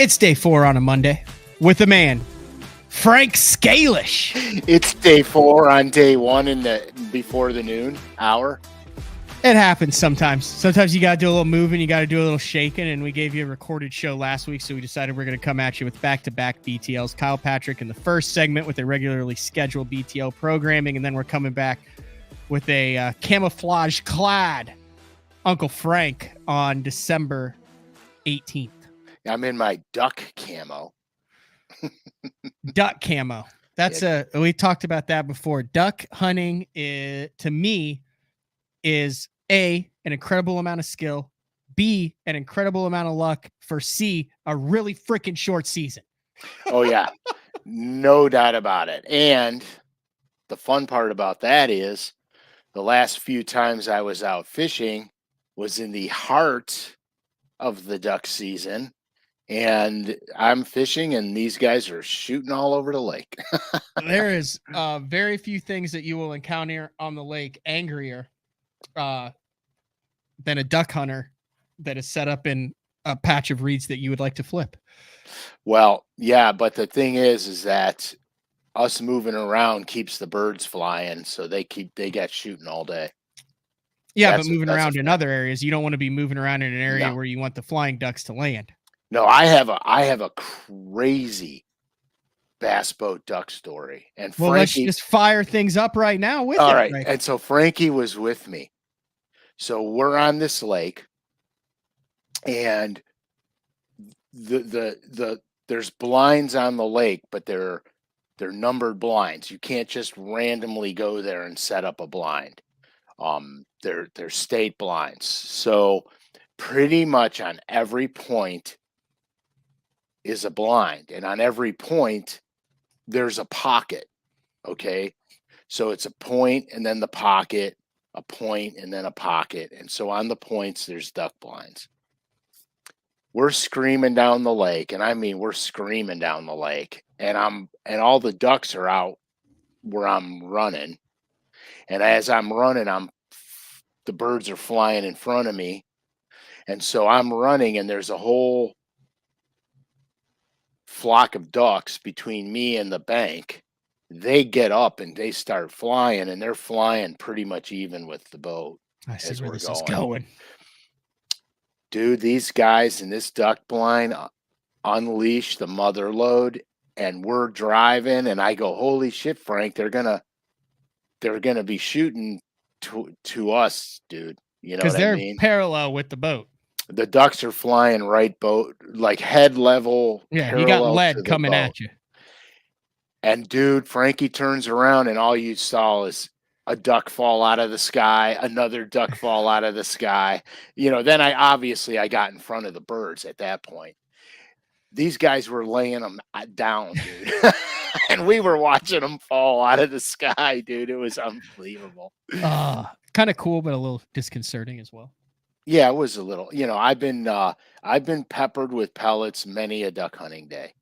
It's day 4 on a Monday with the man, Frank Scalish. It's day 4 on day 1 in the before the noon hour. It happens sometimes. Sometimes you got to do a little moving, you got to do a little shaking, and we gave you a recorded show last week, so we decided we're going to come at you with back-to-back BTLs. Kyle Patrick in the first segment with a regularly scheduled BTL programming, and then we're coming back with a camouflage-clad Uncle Frank on December 18th. I'm in my duck camo. Duck camo. We talked about that before. Duck hunting to me is an incredible amount of skill, B, an incredible amount of luck, for C, a really freaking short season. Oh yeah, no doubt about it. And the fun part about that is the last few times I was out fishing was in the heart of the duck season. And I'm fishing, and these guys are shooting all over the lake. There is very few things that you will encounter on the lake angrier than a duck hunter that is set up in a patch of reeds that you would like to flip. Well, yeah, but the thing is that us moving around keeps the birds flying, so they get shooting all day. Yeah, but moving around in other areas, you don't want to be moving around in an area where you want the flying ducks to land. No, I have a crazy bass boat duck story. And well, Frankie, let's just fire things up right now with all right. Frank. And so Frankie was with me. So we're on this lake, and there's blinds on the lake, but they're numbered blinds. You can't just randomly go there and set up a blind. They're state blinds. So pretty much on every point is a blind, and on every point there's a pocket. Okay, so it's a point and then the pocket, a point and then a pocket, and so on the points there's duck blinds. We're screaming down the lake, and I mean we're screaming down the lake, and all the ducks are out where I'm running, and as I'm running, the birds are flying in front of me, and so I'm running, and there's a whole flock of ducks between me and the bank. They get up and they start flying, and they're flying pretty much even with the boat. I see where this is going. Dude, these guys in this duck blind unleash the mother load, and we're driving, and I go, holy shit, Frank, they're gonna be shooting to us, dude. You know what I mean? Because they're parallel with the boat. The ducks are flying right boat, like head level. Yeah, you got lead coming at you. And dude, Frankie turns around, and all you saw is a duck fall out of the sky, another duck fall out of the sky. You know, then I got in front of the birds at that point. These guys were laying them down, dude. And we were watching them fall out of the sky, dude. It was unbelievable. Kind of cool, but a little disconcerting as well. Yeah, it was a little. You know, I've been peppered with pellets many a duck hunting day.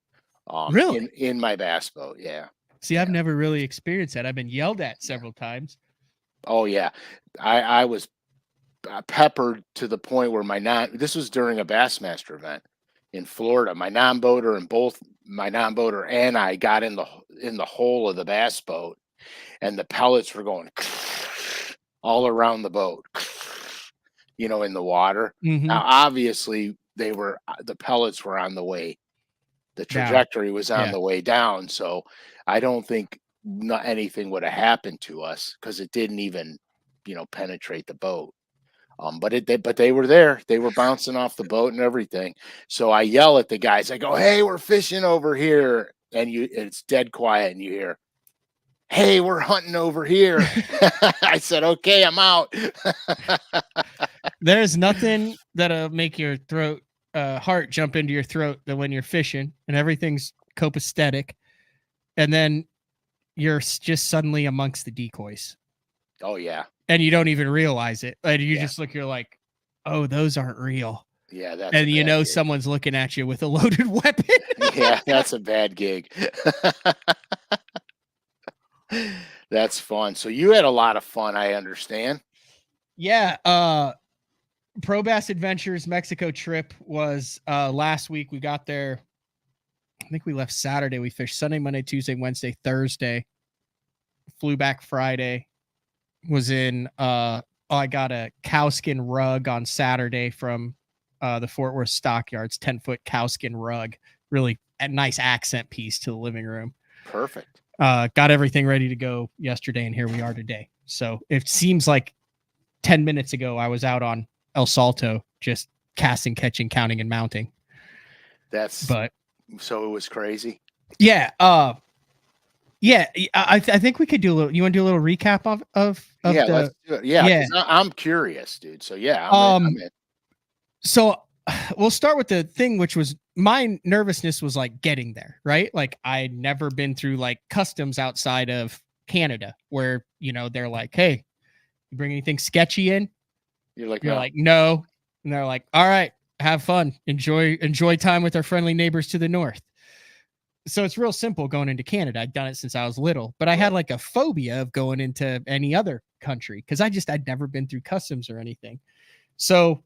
Really? In my bass boat, yeah. See, I've never really experienced that. I've been yelled at several times. Oh yeah, I was peppered to the point where this was during a Bassmaster event in Florida. My non-boater and I got in the hole of the bass boat, and the pellets were going all around the boat. You know, in the water. Mm-hmm. Now, obviously, the pellets were on the way. The trajectory was on the way down. So I don't think anything would have happened to us because it didn't even, penetrate the boat. But they were there. They were bouncing off the boat and everything. So I yell at the guys. I go, "Hey, we're fishing over here," and it's dead quiet, and you hear, "Hey, we're hunting over here." I said, "Okay, I'm out." There's nothing that'll make your heart jump into your throat than when you're fishing and everything's copacetic, and then you're just suddenly amongst the decoys. Oh yeah, and you don't even realize it, and you just look. You're like, "Oh, those aren't real." Yeah, and someone's looking at you with a loaded weapon. Yeah, that's a bad gig. That's fun. So you had a lot of fun, I understand. Yeah. Pro Bass Adventures Mexico trip was last week. We got there think we left Saturday. We fished Sunday, Monday, Tuesday, Wednesday, Thursday. Flew back Friday. Was in I got a cowskin rug on Saturday from the Fort Worth Stockyards, 10-foot cowskin rug. Really a nice accent piece to the living room. Perfect. Got everything ready to go yesterday, and here we are today. So it seems like 10 minutes ago I was out on El Salto just casting, catching, counting, and mounting. So it was crazy. Yeah. I think we could do a little. You want to do a little recap of yeah, the, let's do it. Yeah. I'm curious, dude. So yeah. I'm in. So we'll start with the thing, which was my nervousness was like getting there, right? Like I'd never been through like customs outside of Canada where, they're like, hey, you bring anything sketchy in? You're like, no. And they're like, all right, have fun. Enjoy time with our friendly neighbors to the north. So it's real simple going into Canada. I'd done it since I was little, but I had like a phobia of going into any other country because I'd never been through customs or anything. So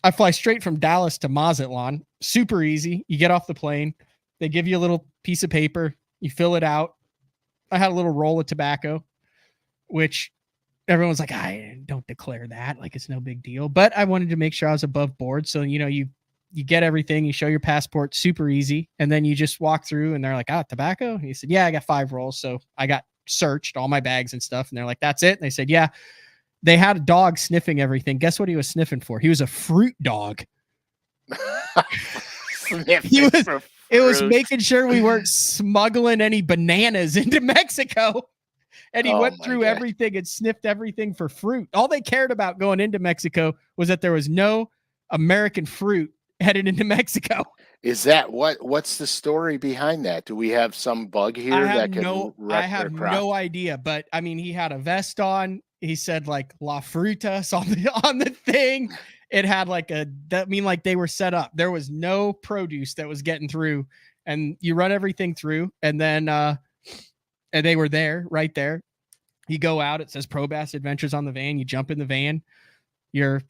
I fly straight from Dallas to Mazatlan. Super easy. You get off the plane. They give you a little piece of paper. You fill it out. I had a little roll of tobacco, which everyone's like, I don't declare that. Like, it's no big deal. But I wanted to make sure I was above board. So, you get everything. You show your passport. Super easy. And then you just walk through and they're like, tobacco? And he said, yeah, I got 5 rolls. So I got searched, all my bags and stuff. And they're like, that's it? And they said, yeah. They had a dog sniffing everything. Guess what he was sniffing for? He was a fruit dog. It was making sure we weren't smuggling any bananas into Mexico. And he went through everything and sniffed everything for fruit. All they cared about going into Mexico was that there was no American fruit headed into Mexico. Is that what's the story behind that? Do we have some bug here that can I have no idea, but I mean, he had a vest on. He said like La Frutas on the thing. It had like like they were set up. There was no produce that was getting through, and you run everything through, and then and they were there, right there. You go out, it says Pro Bass Adventures on the van. You jump in the van, you're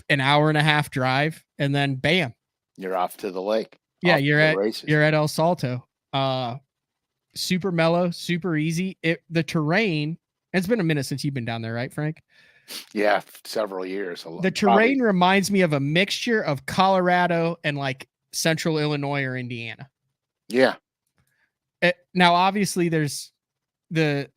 an hour and a half drive, and then bam, you're off to the lake. Yeah, you're at El Salto. Super mellow, super easy. The terrain. It's been a minute since you've been down there, right, Frank? Yeah, several years. The terrain reminds me of a mixture of Colorado and like central Illinois or Indiana. Yeah. Now, obviously, there's the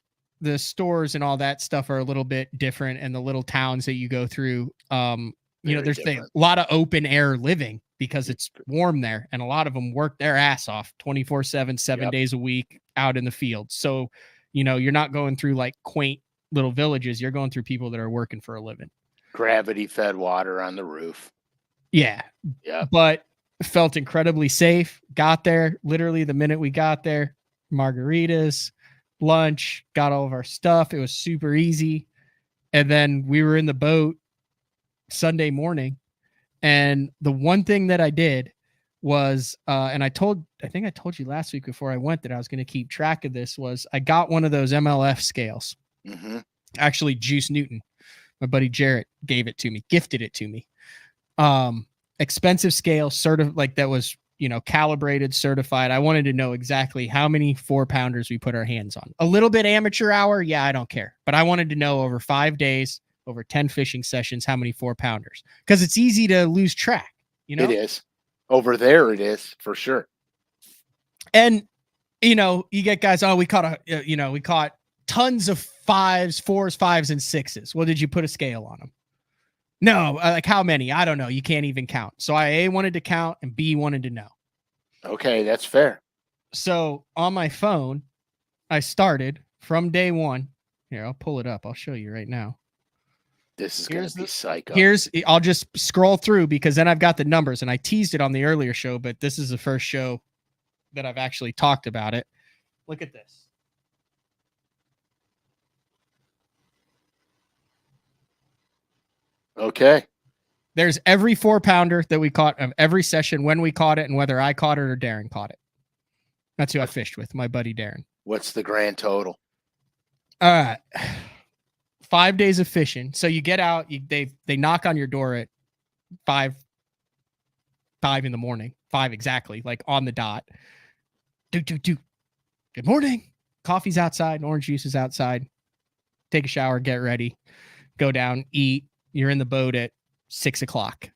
stores and all that stuff are a little bit different, and the little towns that you go through. There's a lot of open air living because it's warm there, and a lot of them work their ass off 24/7, 7 days a week out in the field. So, you're not going through like quaint little villages. You're going through people that are working for a living. Gravity fed water on the roof. Yeah. Yeah. But felt incredibly safe. Got there literally the minute we got there. Margaritas, lunch, got all of our stuff. It was super easy. And then we were in the boat Sunday morning. And the one thing that I did was, and I think I told you last week before I went that I was going to keep track of this, was I got one of those MLF scales. Mm-hmm. Actually, Juice Newton, my buddy Jarrett, gifted it to me. Expensive scale, that was, calibrated, certified. I wanted to know exactly how many 4-pounders we put our hands on. A little bit amateur hour. Yeah, I don't care. But I wanted to know over 5 days, over 10 fishing sessions, how many 4-pounders, because it's easy to lose track. It is. Over there, it is for sure. And, you get guys, we caught we caught tons of 5s, 4s, 5s, and 6s. Well, did you put a scale on them? No. Like how many? I don't know. You can't even count. So I A, wanted to count, and B, wanted to know. Okay, that's fair. So on my phone, I started from day one. Here, I'll pull it up. I'll show you right now. This is going to be psycho. I'll just scroll through because then I've got the numbers, and I teased it on the earlier show, but this is the first show that I've actually talked about it. Look at this. Okay. There's every 4-pounder that we caught of every session, when we caught it, and whether I caught it or Darren caught it. That's who I fished with, my buddy Darren. What's the grand total? 5 days of fishing. So you get out, they knock on your door at 5 in the morning, 5 exactly, like on the dot. Good morning. Coffee's outside, orange juice is outside. Take a shower, get ready, go down, eat. You're in the boat at 6 o'clock.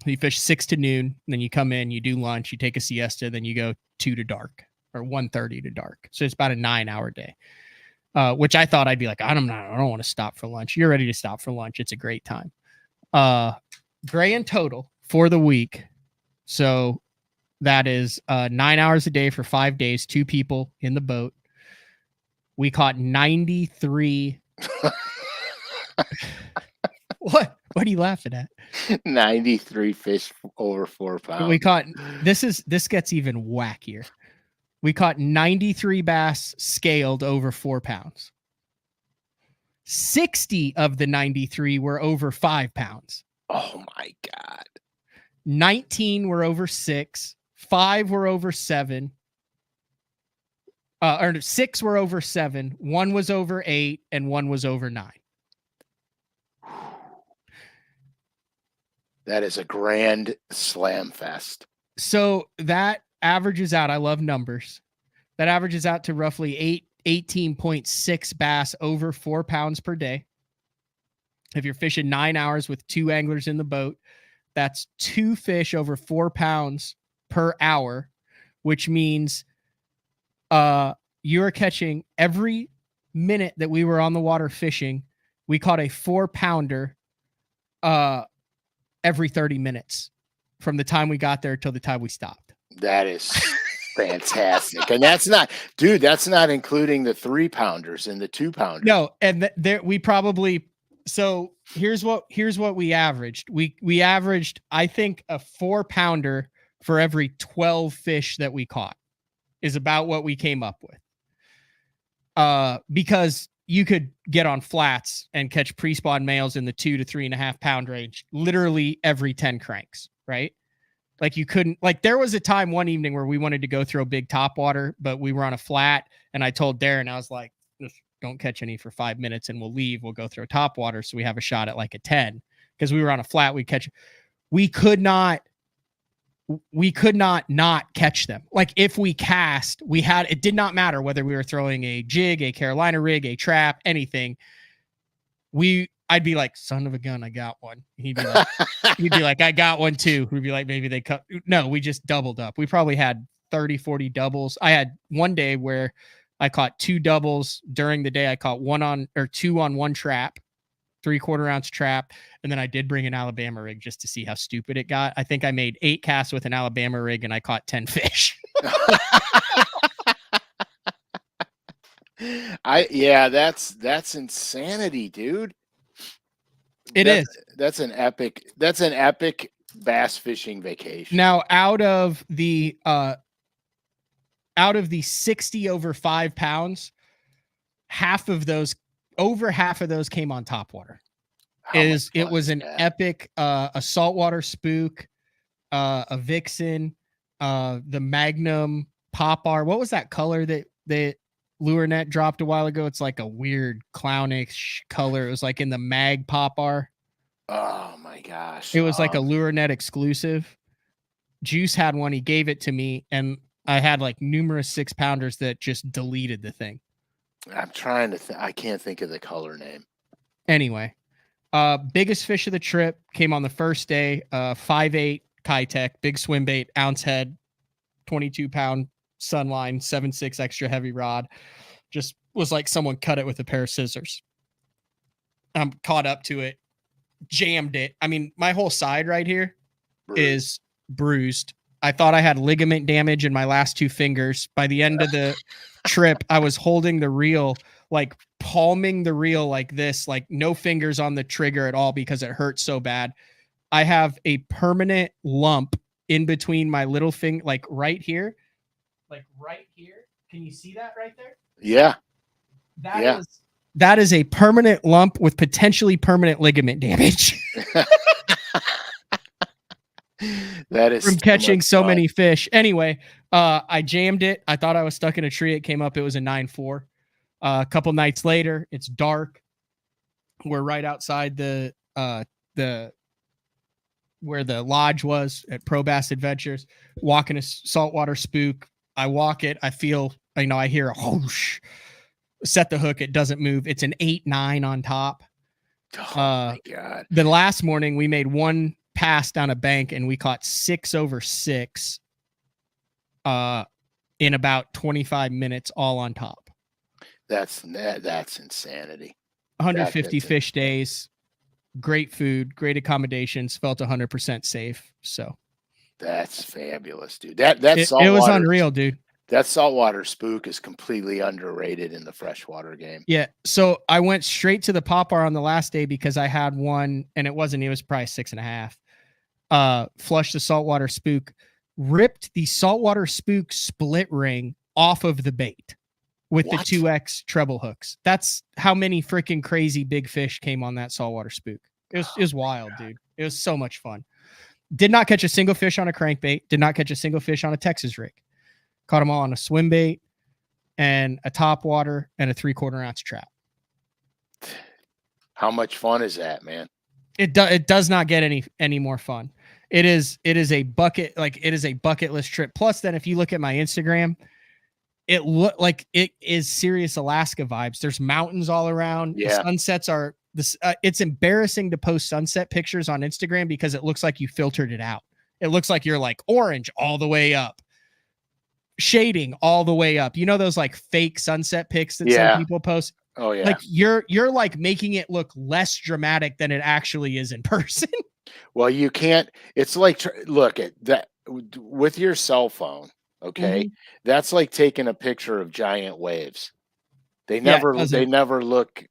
You fish 6 to noon, then you come in, you do lunch, you take a siesta, then you go 2 to dark or 1:30 to dark. So it's about a 9-hour day, which I thought I'd be like, I don't want to stop for lunch. You're ready to stop for lunch. It's a great time. Grand total for the week. So that is 9 hours a day for 5 days, 2 people in the boat. We caught 93. What are you laughing at? 93 fish over 4 pounds. We caught, this gets even wackier. We caught 93 bass scaled over 4 pounds. 60 of the 93 were over 5 pounds. Oh my God. 19 were over 6. 5 were over 7. Or 6 were over 7. 1 was over 8, and 1 was over 9. That is a grand slam fest. So that averages out. I love numbers. That averages out to roughly 18.6 bass over 4 pounds per day. If you're fishing 9 hours with 2 anglers in the boat, that's 2 fish over 4 pounds per hour, which means you're catching every minute that we were on the water fishing. We caught a 4-pounder every 30 minutes from the time we got there till the time we stopped. That is fantastic. And that's not including the 3-pounders and the 2-pounders. No, and there we probably, so here's what we averaged. We averaged, I think, a 4-pounder for every 12 fish that we caught is about what we came up with. Because you could get on flats and catch pre-spawn males in the 2 to 3.5 pound range, literally every 10 cranks, right? Like you couldn't, like there was a time one evening where we wanted to go throw big topwater, but we were on a flat and I told Darren, I was like, just don't catch any for 5 minutes and we'll leave. We'll go throw topwater. So we have a shot at like a 10 because we were on a flat. We could not not catch them. Like if we cast, it did not matter whether we were throwing a jig, a Carolina rig, a trap, anything. I'd be like, son of a gun, I got one. He'd be like, I got one too. We'd be like, maybe they cut. No, we just doubled up. We probably had 30, 40 doubles. I had one day where I caught 2 doubles during the day. I caught 2 on one trap, 3/4 ounce trap. And then I did bring an Alabama rig just to see how stupid it got. I think I made 8 casts with an Alabama rig and I caught 10 fish. That's insanity, dude. That's an epic bass fishing vacation. Now, out of the 60 over 5 pounds, over half of those came on topwater. It was an epic a saltwater spook, a Vixen, the Magnum Popar. What was that color that Lure Net dropped a while ago? It's like a weird clownish color. It was like in the Mag Popar. Oh my gosh. It was like a Lure Net exclusive. Juice had one. He gave it to me, and I had like numerous 6-pounders that just deleted the thing. I'm trying to I can't think of the color name. Anyway, biggest fish of the trip came on the first day. 5.8 Kitech, big swim bait, ounce head, 22-pound Sunline, 7.6 extra heavy rod. Just was like someone cut it with a pair of scissors. I'm caught up to it, jammed it. I mean, my whole side right here is bruised. I thought I had ligament damage in my last 2 fingers. By the end of the trip, I was holding the reel, like palming the reel like this, like no fingers on the trigger at all because it hurt so bad. I have a permanent lump in between my little finger, like right here. Like right here. Can you see that right there? Yeah. That is a permanent lump with potentially permanent ligament damage. That is from catching so many fish. Anyway, I jammed it. I thought I was stuck in a tree. It came up. It was a 9.4. A couple nights later, it's dark. We're right outside the where the lodge was at Pro Bass Adventures, walking a saltwater spook, I walk it. I feel, I hear a whoosh. Set the hook. It doesn't move. It's an 8-9 on top. Oh my God. The last morning we made one pass down a bank and we caught 6 over 6 in about 25 minutes, all on top. That's insanity. 150 fish days, great food, great accommodations, felt 100% safe. So that's fabulous, dude. It was unreal, dude. That saltwater spook is completely underrated in the freshwater game. Yeah. So I went straight to the Pop-R on the last day because I had one, and it was probably 6.5. Flushed the saltwater spook, ripped the saltwater spook split ring off of the bait with the 2X treble hooks. That's how many freaking crazy big fish came on that saltwater spook. It was wild, dude. It was so much fun. Did not catch a single fish on a crankbait. Did not catch a single fish on a Texas rig. Caught them all on a swim bait and a top water and a 3/4 ounce trap. How much fun is that, man? It does not get any more fun. It is a bucket list trip. Plus, then if you look at my Instagram, it look like it is serious Alaska vibes. There's mountains all around. Yeah. The sunsets are this. It's embarrassing to post sunset pictures on Instagram because it looks like you filtered it out. It looks like you're like orange all the way up, shading all the way up. You know those like fake sunset pics that some people post? Oh yeah. Like you're like making it look less dramatic than it actually is in person. Well, you can't. It's like look at that with your cell phone. Okay, that's like taking a picture of giant waves. They never look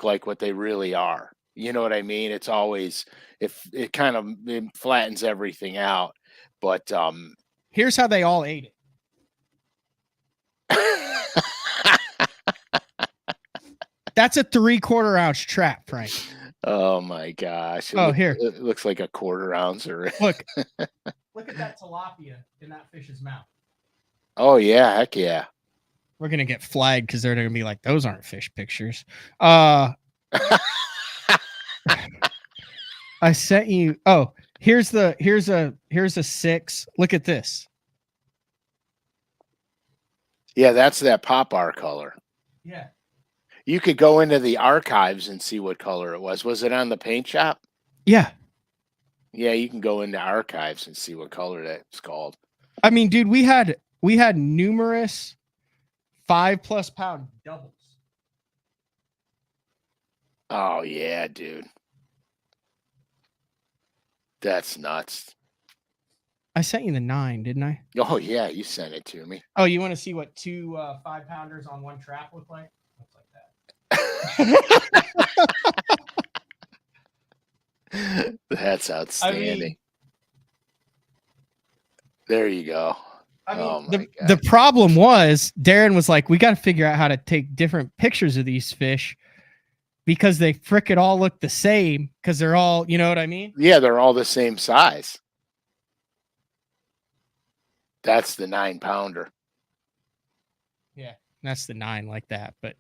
like what they really are. You know what I mean? It's always if it kind of flattens everything out. But here's how they all ate it. That's a 3/4 ounce trap, Frank. Oh my gosh! Here it looks like a 1/4 ounce. Or look at that tilapia in that fish's mouth. Oh yeah, heck yeah! We're gonna get flagged because they're gonna be like, those aren't fish pictures. I sent you. Oh, here's a 6. Look at this. Yeah, that's that Pop-R color. Yeah. You could go into the archives and see what color it was. Was it on the paint shop? Yeah. Yeah, you can go into archives and see what color that's called. I mean, dude, we had numerous 5+ pound doubles. Oh yeah, dude. That's nuts. I sent you the 9, didn't I? Oh yeah, you sent it to me. Oh, you want to see what 2 5-pounders on one trap look like? Looks like that. That's outstanding. There you go. The problem was Darren was like, we got to figure out how to take different pictures of these fish because they frickin' all look the same because they're all, you know what I mean? Yeah, they're all the same size. That's the 9-pounder. Yeah, that's the 9 like that. But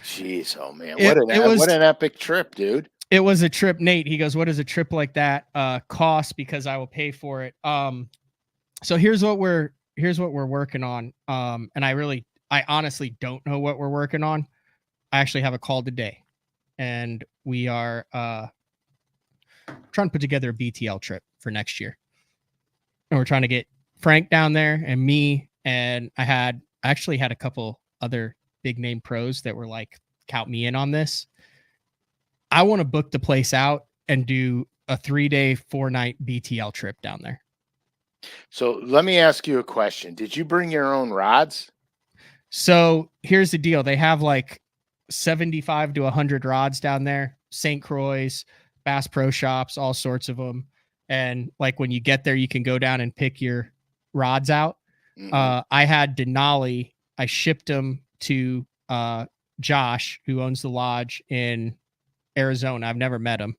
jeez, oh man, what an epic trip, dude. It was a trip. Nate, he goes, what does a trip like that cost? Because I will pay for it. So here's what we're working on. And I honestly don't know what we're working on. I actually have a call today, and we are trying to put together a BTL trip for next year. And we're trying to get Frank down there and me, and I actually had a couple other big name pros that were like, count me in on this. I want to book the place out and do a 3-day, 4-night BTL trip down there. So let me ask you a question. Did you bring your own rods? So here's the deal. They have like 75 to 100 rods down there, St. Croix, Bass Pro Shops, all sorts of them. And like when you get there, you can go down and pick your rods out. I had Denali. I shipped them to Josh, who owns the lodge in Arizona. I've never met him.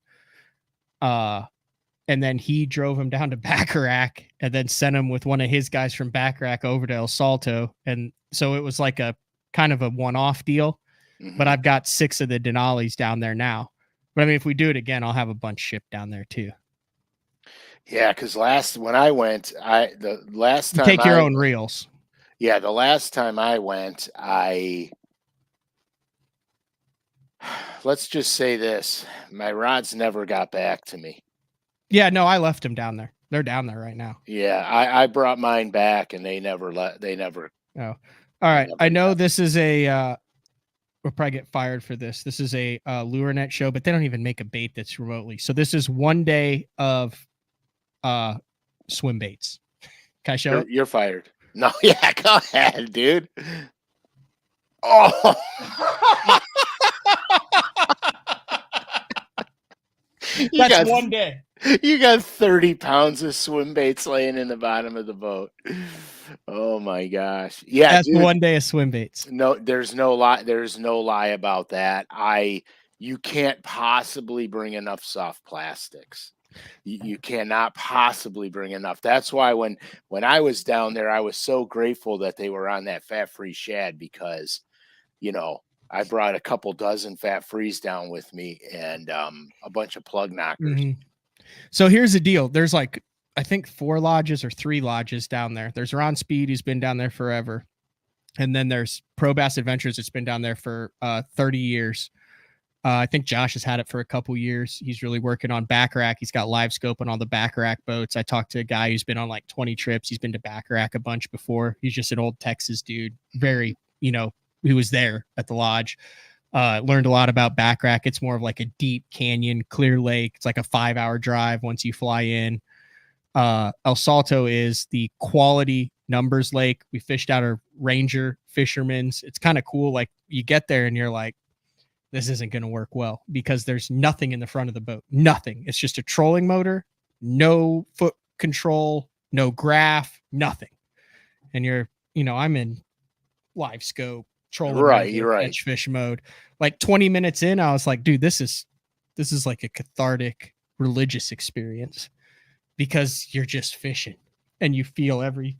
And then he drove him down to Bacharach and then sent him with one of his guys from Bacharach over to El Salto. And so it was like a kind of a one-off deal. But I've got 6 of the Denalis down there now. But I mean, if we do it again, I'll have a bunch shipped down there too. Yeah, because when I went, the last time take your own reels. Yeah, the last time I went, let's just say this, my rods never got back to me. Yeah, no, I left them down there. They're down there right now. Yeah, I brought mine back and Oh, all right. I know this is a. We'll probably get fired for this. This is a lure net show, but they don't even make a bait that's remotely. So this is one day of swim baits. Can I show it? You're fired. No, yeah, go ahead, dude. Oh. That's one day. You got 30 pounds of swim baits laying in the bottom of the boat. Oh my gosh. Yeah, that's dude, one day of swim baits. No, there's no lie about that. You can't possibly bring enough soft plastics. You cannot possibly bring enough. That's why when I was down there, I was so grateful that they were on that fat-free shad, because, you know, I brought a couple dozen fat-frees down with me and a bunch of plug knockers. Mm-hmm. So here's the deal. There's like, I think 4 lodges or 3 lodges down there. There's Ron Speed, who's been down there forever. And then there's Pro Bass Adventures, that's been down there for 30 years. I think Josh has had it for a couple years. He's really working on Backrack. He's got live scope on all the Backrack boats. I talked to a guy who's been on like 20 trips. He's been to Backrack a bunch before. He's just an old Texas dude. Very, you know, he was there at the lodge. Learned a lot about Backrack. It's more of like a deep canyon, clear lake. It's like a 5-hour drive once you fly in. El Salto is the quality numbers lake. We fished out of Ranger Fisherman's. It's kind of cool. Like you get there and you're like, this isn't going to work well, because there's nothing in the front of the boat. Nothing. It's just a trolling motor, no foot control, no graph, nothing. And you're, you know, I'm in live scope, trolling, right, you're right, catch fish mode. Like 20 minutes in, I was like, dude, this is like a cathartic religious experience, because you're just fishing and you feel every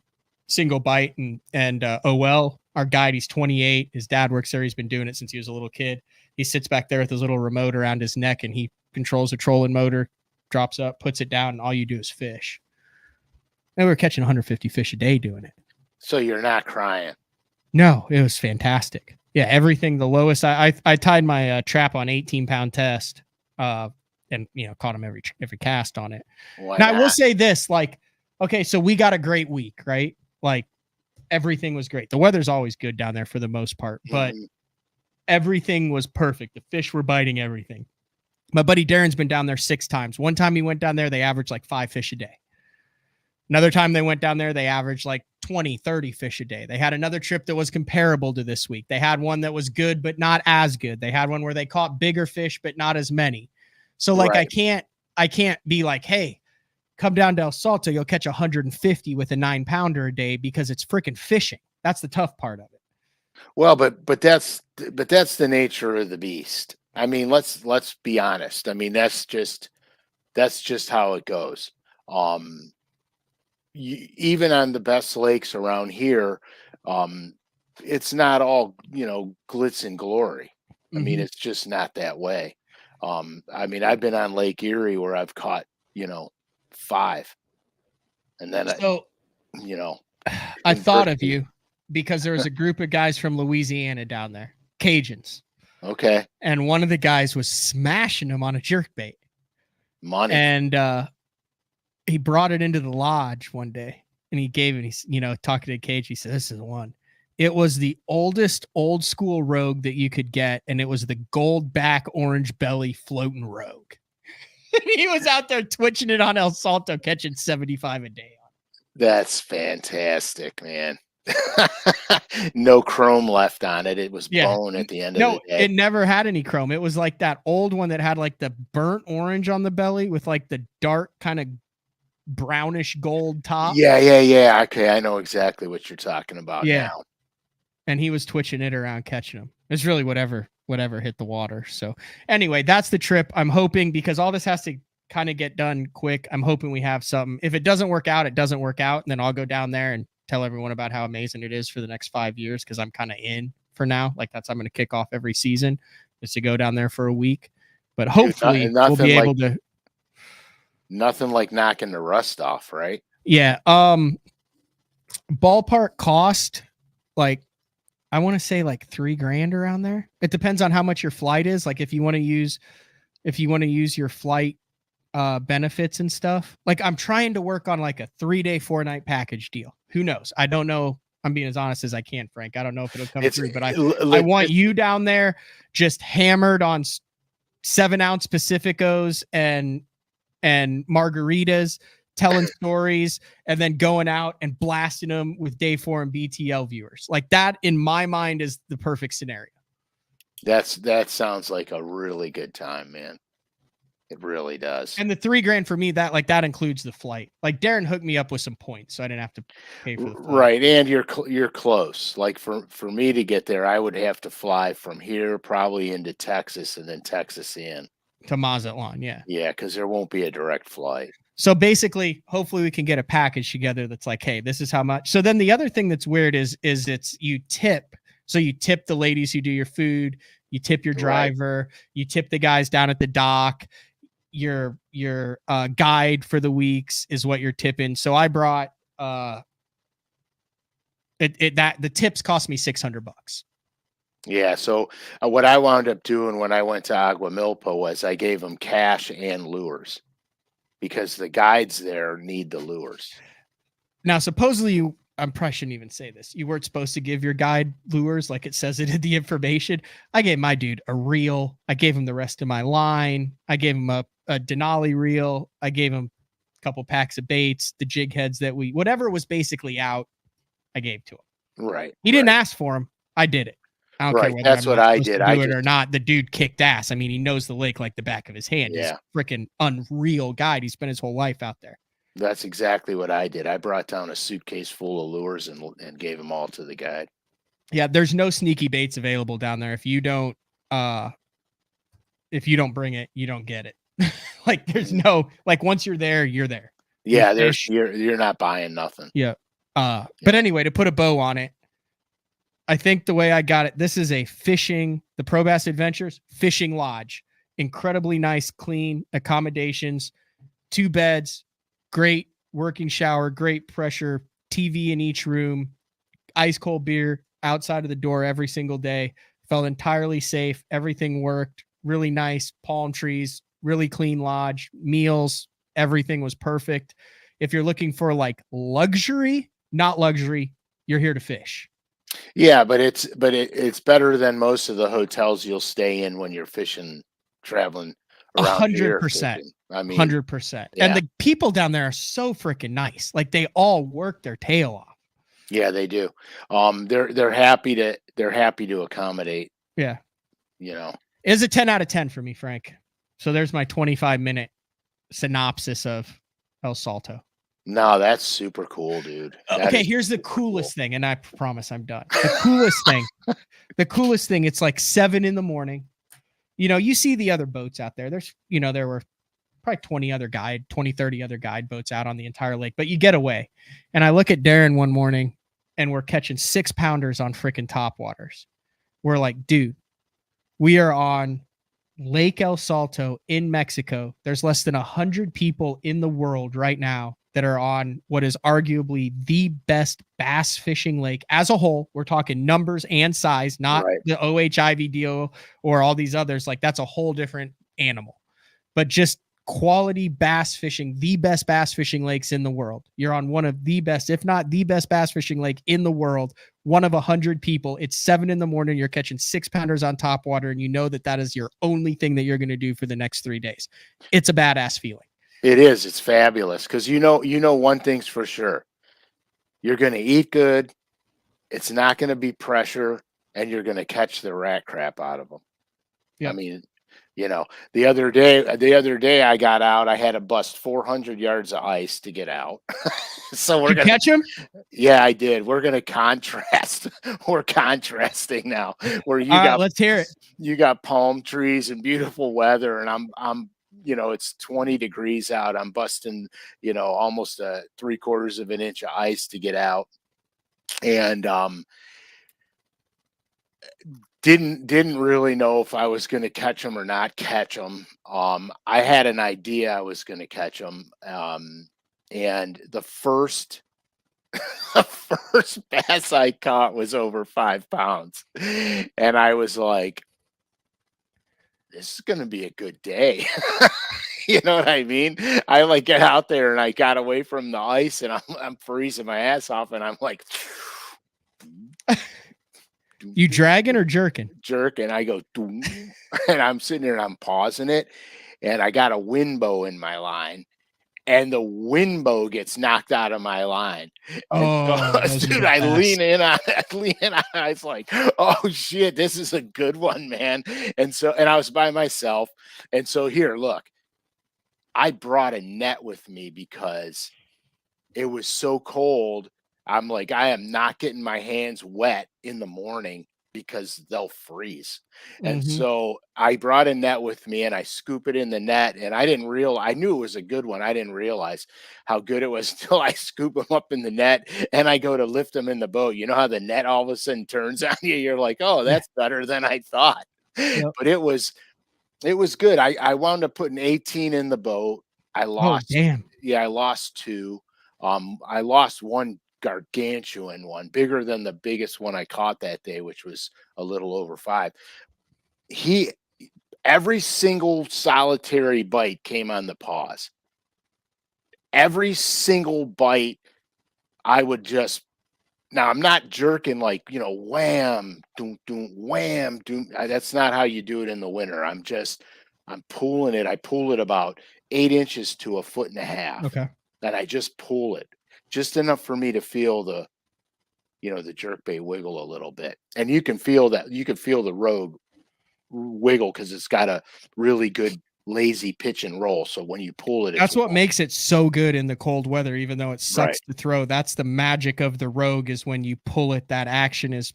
single bite. And OL, our guide, he's 28. His dad works there. He's been doing it since he was a little kid. He sits back there with his little remote around his neck, and he controls the trolling motor, drops up, puts it down, and all you do is fish. And we were catching 150 fish a day doing it. So you're not crying? No, it was fantastic. Yeah, everything. The lowest I tied my trap on 18-pound test, and you know, caught him every cast on it. Why now not? I will say this, like, okay, so we got a great week, right? Like everything was great. The weather's always good down there for the most part, but everything was perfect. The fish were biting everything. My buddy Darren's been down there 6 times. One time he went down there, they averaged like 5 fish a day. Another time they went down there, they averaged like 20, 30 fish a day. They had another trip that was comparable to this week. They had one that was good, but not as good. They had one where they caught bigger fish, but not as many. So like, right. I can't be like, hey, come down to El Salto, you'll catch 150 with a 9-pounder a day, because it's freaking fishing. That's the tough part of it. Well, but that's the nature of the beast. I mean, let's be honest. I mean, that's just how it goes. Even on the best lakes around here, it's not all, you know, glitz and glory. I mean, it's just not that way. I mean, I've been on Lake Erie where I've caught, you know, 5, and then I thought of you because there was a group of guys from Louisiana down there, Cajuns. Okay. And one of the guys was smashing them on a jerkbait. Money. And he brought it into the lodge one day, and he gave it. He's, you know, talking to Cage. He said, "This is the one." It was the oldest old school Rogue that you could get, and it was the gold back, orange belly floating Rogue. He was out there twitching it on El Salto, catching 75 a day. That's fantastic, man. No chrome left on it. It was bone at the end of the day. It never had any chrome. It was like that old one that had like the burnt orange on the belly with like the dark kind of brownish gold top. Yeah. Okay, I know exactly what you're talking about now. And he was twitching it around, catching them. It's really whatever hit the water. So anyway, that's the trip. I'm hoping, because all this has to kind of get done quick, I'm hoping we have something. If it doesn't work out, it doesn't work out. And then I'll go down there and tell everyone about how amazing it is for the next 5 years, because I'm kind of in for now. Like I'm going to kick off every season, is to go down there for a week. But hopefully we'll be able to. Nothing like knocking the rust off, right? Yeah. Ballpark cost like, I want to say like $3,000 around there. It depends on how much your flight is. Like if you want to use your flight benefits and stuff. Like I'm trying to work on like a 3-day, 4-night package deal. Who knows? I don't know. I'm being as honest as I can, Frank. I don't know if it'll come through, but I want you down there just hammered on 7-ounce Pacificos and margaritas, telling stories, and then going out and blasting them with Day 4 and BTL viewers. Like that, in my mind, is the perfect scenario. That sounds like a really good time, man. It really does. And the $3,000 for me, that includes the flight. Like Darren hooked me up with some points, so I didn't have to pay for the flight. Right, and you're close. Like for me to get there, I would have to fly from here probably into Texas and then Texas in to Mazatlan. Yeah, because there won't be a direct flight. So basically, hopefully we can get a package together that's like, hey, this is how much. So then the other thing that's weird is you tip. So you tip the ladies who do your food, you tip your driver, you tip the guys down at the dock. Your guide for the weeks is what you're tipping. So I brought the tips cost me $600. Yeah. So what I wound up doing when I went to Aguamilpa was I gave them cash and lures because the guides there need the lures. Now, supposedly I probably shouldn't even say this. You weren't supposed to give your guide lures like it says it in the information. I gave my dude a reel. I gave him the rest of my line. I gave him a Denali reel. I gave him a couple packs of baits, the jig heads that whatever was basically out, I gave to him. Right. He didn't ask for them. I did it. I don't care whether that's what I did. Do it or not. The dude kicked ass. I mean, he knows the lake like the back of his hand. Yeah. He's a freaking unreal guide. He spent his whole life out there. That's exactly what I did. I brought down a suitcase full of lures and gave them all to the guide. Yeah, there's no sneaky baits available down there. If you don't bring it, you don't get it. Like there's no, like once you're there, you're there. Yeah, you're not buying nothing. Yeah. But anyway, to put a bow on it, I think the way I got it, this is the Pro Bass Adventures fishing lodge. Incredibly nice, clean accommodations, 2 beds, great working shower, great pressure, TV in each room, ice cold beer outside of the door every single day. Felt entirely safe. Everything worked. Really nice palm trees, really clean lodge, meals, everything was perfect. If you're looking for like luxury, not luxury, you're here to fish. Yeah, but it's better than most of the hotels you'll stay in when you're fishing, traveling around 100%. I mean, 100%. Yeah. And the people down there are so freaking nice. Like they all work their tail off. Yeah, they do. They're happy to accommodate. Yeah. You know, it's a 10 out of 10 for me, Frank. So there's my 25-minute synopsis of El Salto. No, that's super cool, dude. Okay, here's the coolest thing, and I promise I'm done. The coolest thing, it's like 7 a.m. You know, you see the other boats out there. There were probably 20, 30 other guide boats out on the entire lake, but you get away. And I look at Darren one morning and we're catching 6-pounders on freaking topwaters. We're like, dude, we are on Lake El Salto in Mexico. There's less than 100 people in the world right now that are on what is arguably the best bass fishing lake as a whole. We're talking numbers and size, not the OHIV deal or all these others. Like that's a whole different animal, but just quality bass fishing, the best bass fishing lakes in the world. You're on one of the best, if not the best bass fishing lake in the world. One of 100 people. It's 7 a.m. You're catching 6-pounders on top water, and you know that is your only thing that you're going to do for the next 3 days. It's a badass feeling. It is. It's fabulous because you know one thing's for sure. You're going to eat good. It's not going to be pressure, and you're going to catch the rat crap out of them. Yep. I mean, you know, the other day I got out. I had to bust 400 yards of ice to get out. So we're gonna catch him. Yeah, I did. We're gonna contrast. We're contrasting now. Where you got, let's hear it. You got palm trees and beautiful weather, and I'm. You know, it's 20 degrees out. I'm busting, you know, almost 3/4 of an inch of ice to get out, and didn't really know if I was going to catch them or not catch them. I had an idea I was going to catch them, and the first The first bass I caught was over 5 pounds. And I was like, this is going to be a good day. You know what I mean? I like get out there and I got away from the ice and I'm freezing my ass off and I'm like, You dragging or jerking? jerk, and I go, "Doom," and I'm sitting there and I'm pausing it, and I got a wind bow in my line, and the wind bow gets knocked out of my line. And so, Oh, those are dude, the I best. lean in on I lean in on I was like, "Oh shit, this is a good one, man." And I was by myself. And so here, look, I brought a net with me because it was so cold. I'm like, I am not getting my hands wet in the morning because they'll freeze. And Mhm. so I brought a net with me and I scoop it in the net. And I knew it was a good one. I didn't realize how good it was until I scoop them up in the net and I go to lift them in the boat. You know how the net all of a sudden turns on you? You're like, oh, Yeah. that's better than I thought. Yep. But it was good. I wound up putting 18 in the boat. I Oh, lost, damn. yeah, I lost two. I lost one gargantuan one, bigger than the biggest one I caught that day, which was a little over 5. He Every single solitary bite came on the pause. Every single bite, I would just now I'm not jerking like, wham, doom, doom, wham, doom. That's not how you do it in the winter. I'm pulling it. I pull it about 8 inches to a foot and a half. Okay. And I just pull it just enough for me to feel the jerkbait wiggle a little bit. And you can feel the rogue wiggle because it's got a really good lazy pitch and roll. So when you pull it, it's That's what makes it so good in the cold weather, even though it right. sucks to throw. That's the magic of the Rogue is when you pull it, that action is,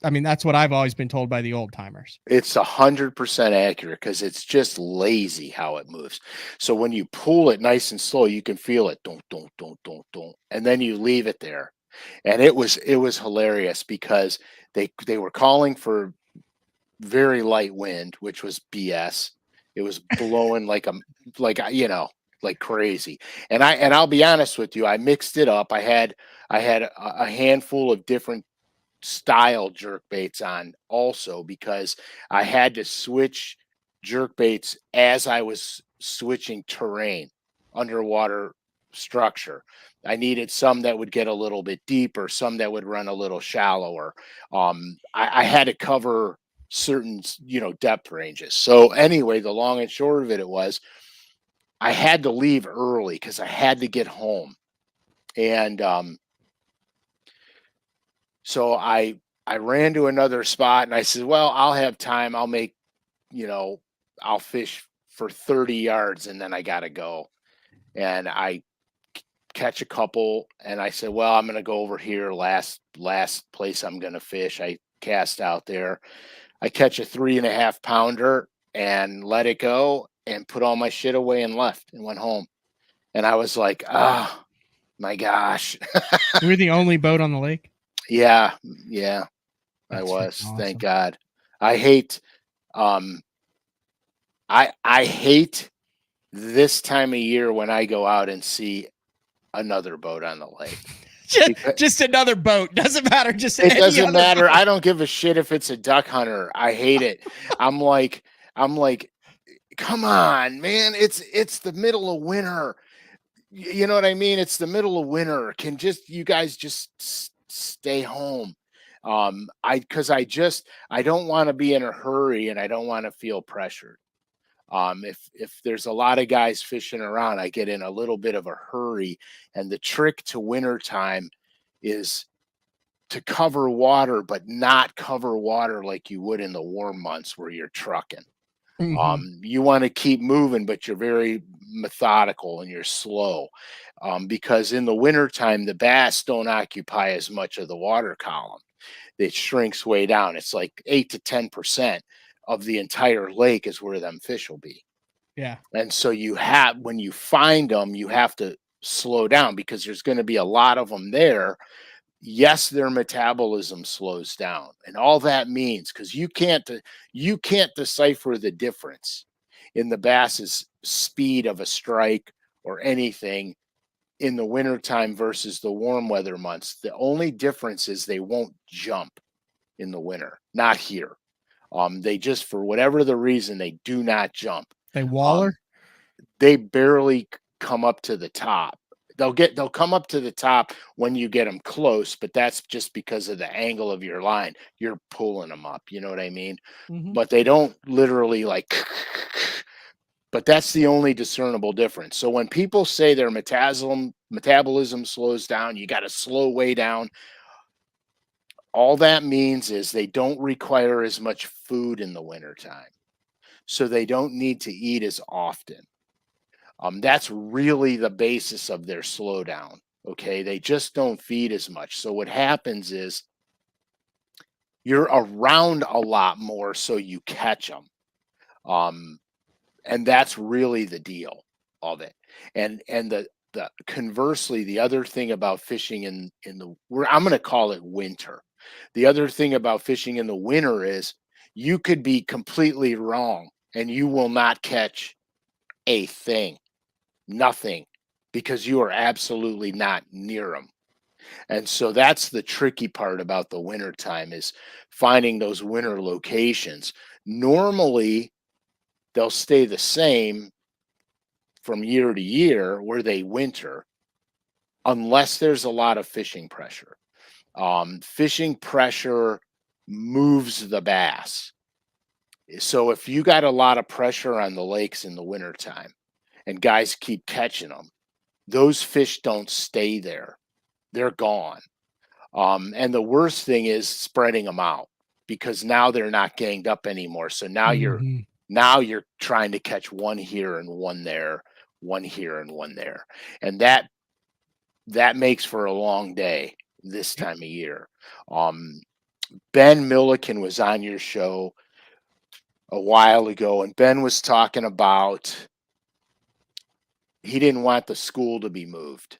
I mean, that's what I've always been told by the old timers. It's 100% accurate because it's just lazy how it moves. So when you pull it nice and slow, you can feel it, don't, and then you leave it there. And it was hilarious because they were calling for very light wind, which was BS. It was blowing like crazy. And I'll be honest with you, I mixed it up. I had a handful of different style jerk baits on also because I had to switch jerk baits as I was switching terrain, underwater structure. I needed some that would get a little bit deeper, some that would run a little shallower. I had to cover certain, depth ranges. So anyway, the long and short of it was I had to leave early because I had to get home. And so I ran to another spot and I said, "Well, I'll have time. You know, I'll fish for 30 yards and then I got to go." And I catch a couple and I said, "Well, I'm going to go over here last place I'm going to fish." I cast out there. I catch a 3.5 pounder and let it go and put all my shit away and left and went home. And I was like, "Oh, my gosh." You were the only boat on the lake? Yeah, yeah. I That's freaking was, thank awesome. God. I hate um I hate this time of year when I go out and see another boat on the lake. Just, Because just another boat. Doesn't matter. Just it any doesn't other matter. boat. I don't give a shit if it's a duck hunter. I hate it. I'm like, come on, man. It's the middle of winter. You know what I mean? It's the middle of winter. Can just you guys just stay home? I don't want to be in a hurry and I don't want to feel pressured. If there's a lot of guys fishing around, I get in a little bit of a hurry. And the trick to wintertime is to cover water, but not cover water like you would in the warm months where you're trucking. Mhm. You want to keep moving, but you're very methodical and you're slow. Because in the wintertime, the bass don't occupy as much of the water column. It shrinks way down. It's like 8 to 10% of the entire lake is where them fish will be. Yeah. And so when you find them, you have to slow down because there's going to be a lot of them there. Yes, their metabolism slows down, and all that means because you can't decipher the difference in the bass's speed of a strike or anything in the wintertime versus the warm weather months. The only difference is they won't jump in the winter. Not here. They just, for whatever the reason, they do not jump. They waller. They barely come up to the top. They'll come up to the top when you get them close, but that's just because of the angle of your line. You're pulling them up, you know what I mean? Mhm. But they don't literally like but that's the only discernible difference. So when people say their metabolism slows down, you got to slow way down. All that means is they don't require as much food in the wintertime. So they don't need to eat as often. That's really the basis of their slowdown. Okay. They just don't feed as much. So what happens is you're around a lot more so you catch them. And that's really the deal of it. And the conversely, the other thing about fishing in the I'm going to call it winter. The other thing about fishing in the winter is you could be completely wrong and you will not catch a thing, nothing, because you are absolutely not near them. And so that's the tricky part about the winter time is finding those winter locations. Normally, they'll stay the same from year to year where they winter, unless there's a lot of fishing pressure. Fishing pressure moves the bass. So if you got a lot of pressure on the lakes in the wintertime and guys keep catching them, those fish don't stay there. They're gone. And the worst thing is spreading them out because now they're not ganged up anymore. So now Mhm. you're trying to catch one here and one there, one here and one there. And that makes for a long day this time of year. Ben Milliken was on your show a while ago, and Ben was talking about he didn't want the school to be moved.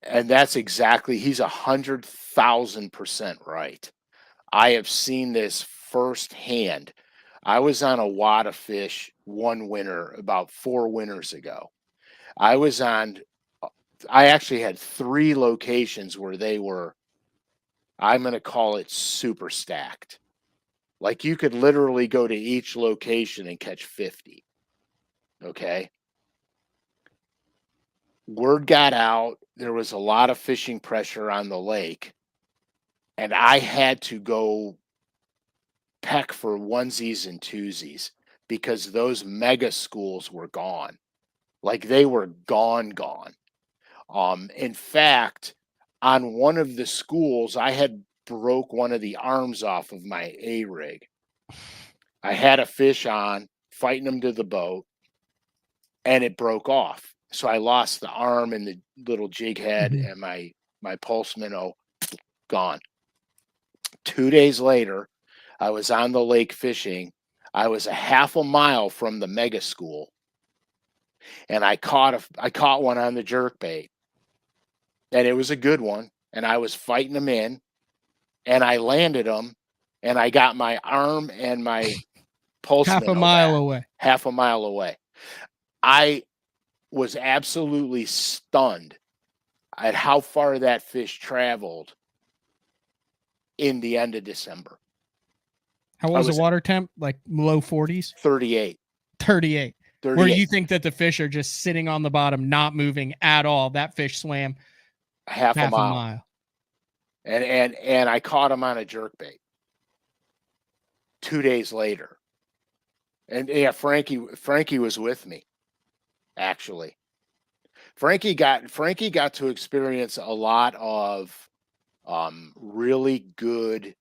And that's exactly, he's 100,000% right. I have seen this firsthand. I was on a wad of fish one winter about 4 winters ago. I was on, I actually had 3 locations where they were, I'm going to call it super stacked. Like you could literally go to each location and catch 50. Okay. Word got out. There was a lot of fishing pressure on the lake. And I had to go peck for onesies and twosies because those mega schools were gone. Like they were gone. In fact, on one of the schools, I had broke one of the arms off of my A rig. I had a fish on, fighting him to the boat, and it broke off. So I lost the arm and the little jig head Mhm. and my pulse minnow gone. 2 days later, I was on the lake fishing. I was a half a mile from the mega school, and I caught one on the jerk bait, and it was a good one. And I was fighting them in, and I landed them, and I got my arm and my pulse Half a minnow mile back away. half a mile away. I was absolutely stunned at how far that fish traveled in the end of December. How I was the was water temp? Like low 40s? 38. 38. Where 38. you think that the fish are just sitting on the bottom, not moving at all. That fish swam half a half a mile. mile. And I caught him on a jerk bait 2 days later. And yeah, Frankie was with me, actually. Frankie got to experience a lot of really good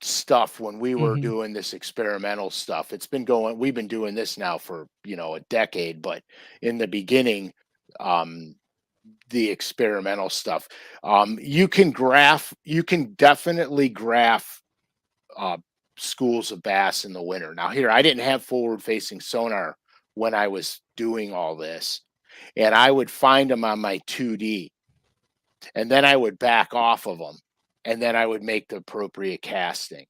stuff when we were Mhm. doing this experimental stuff. We've been doing this now for, a decade, but in the beginning, the experimental stuff, you can definitely graph schools of bass in the winter. Now here, I didn't have forward facing sonar when I was doing all this, and I would find them on my 2D, and then I would back off of them, and then I would make the appropriate casting.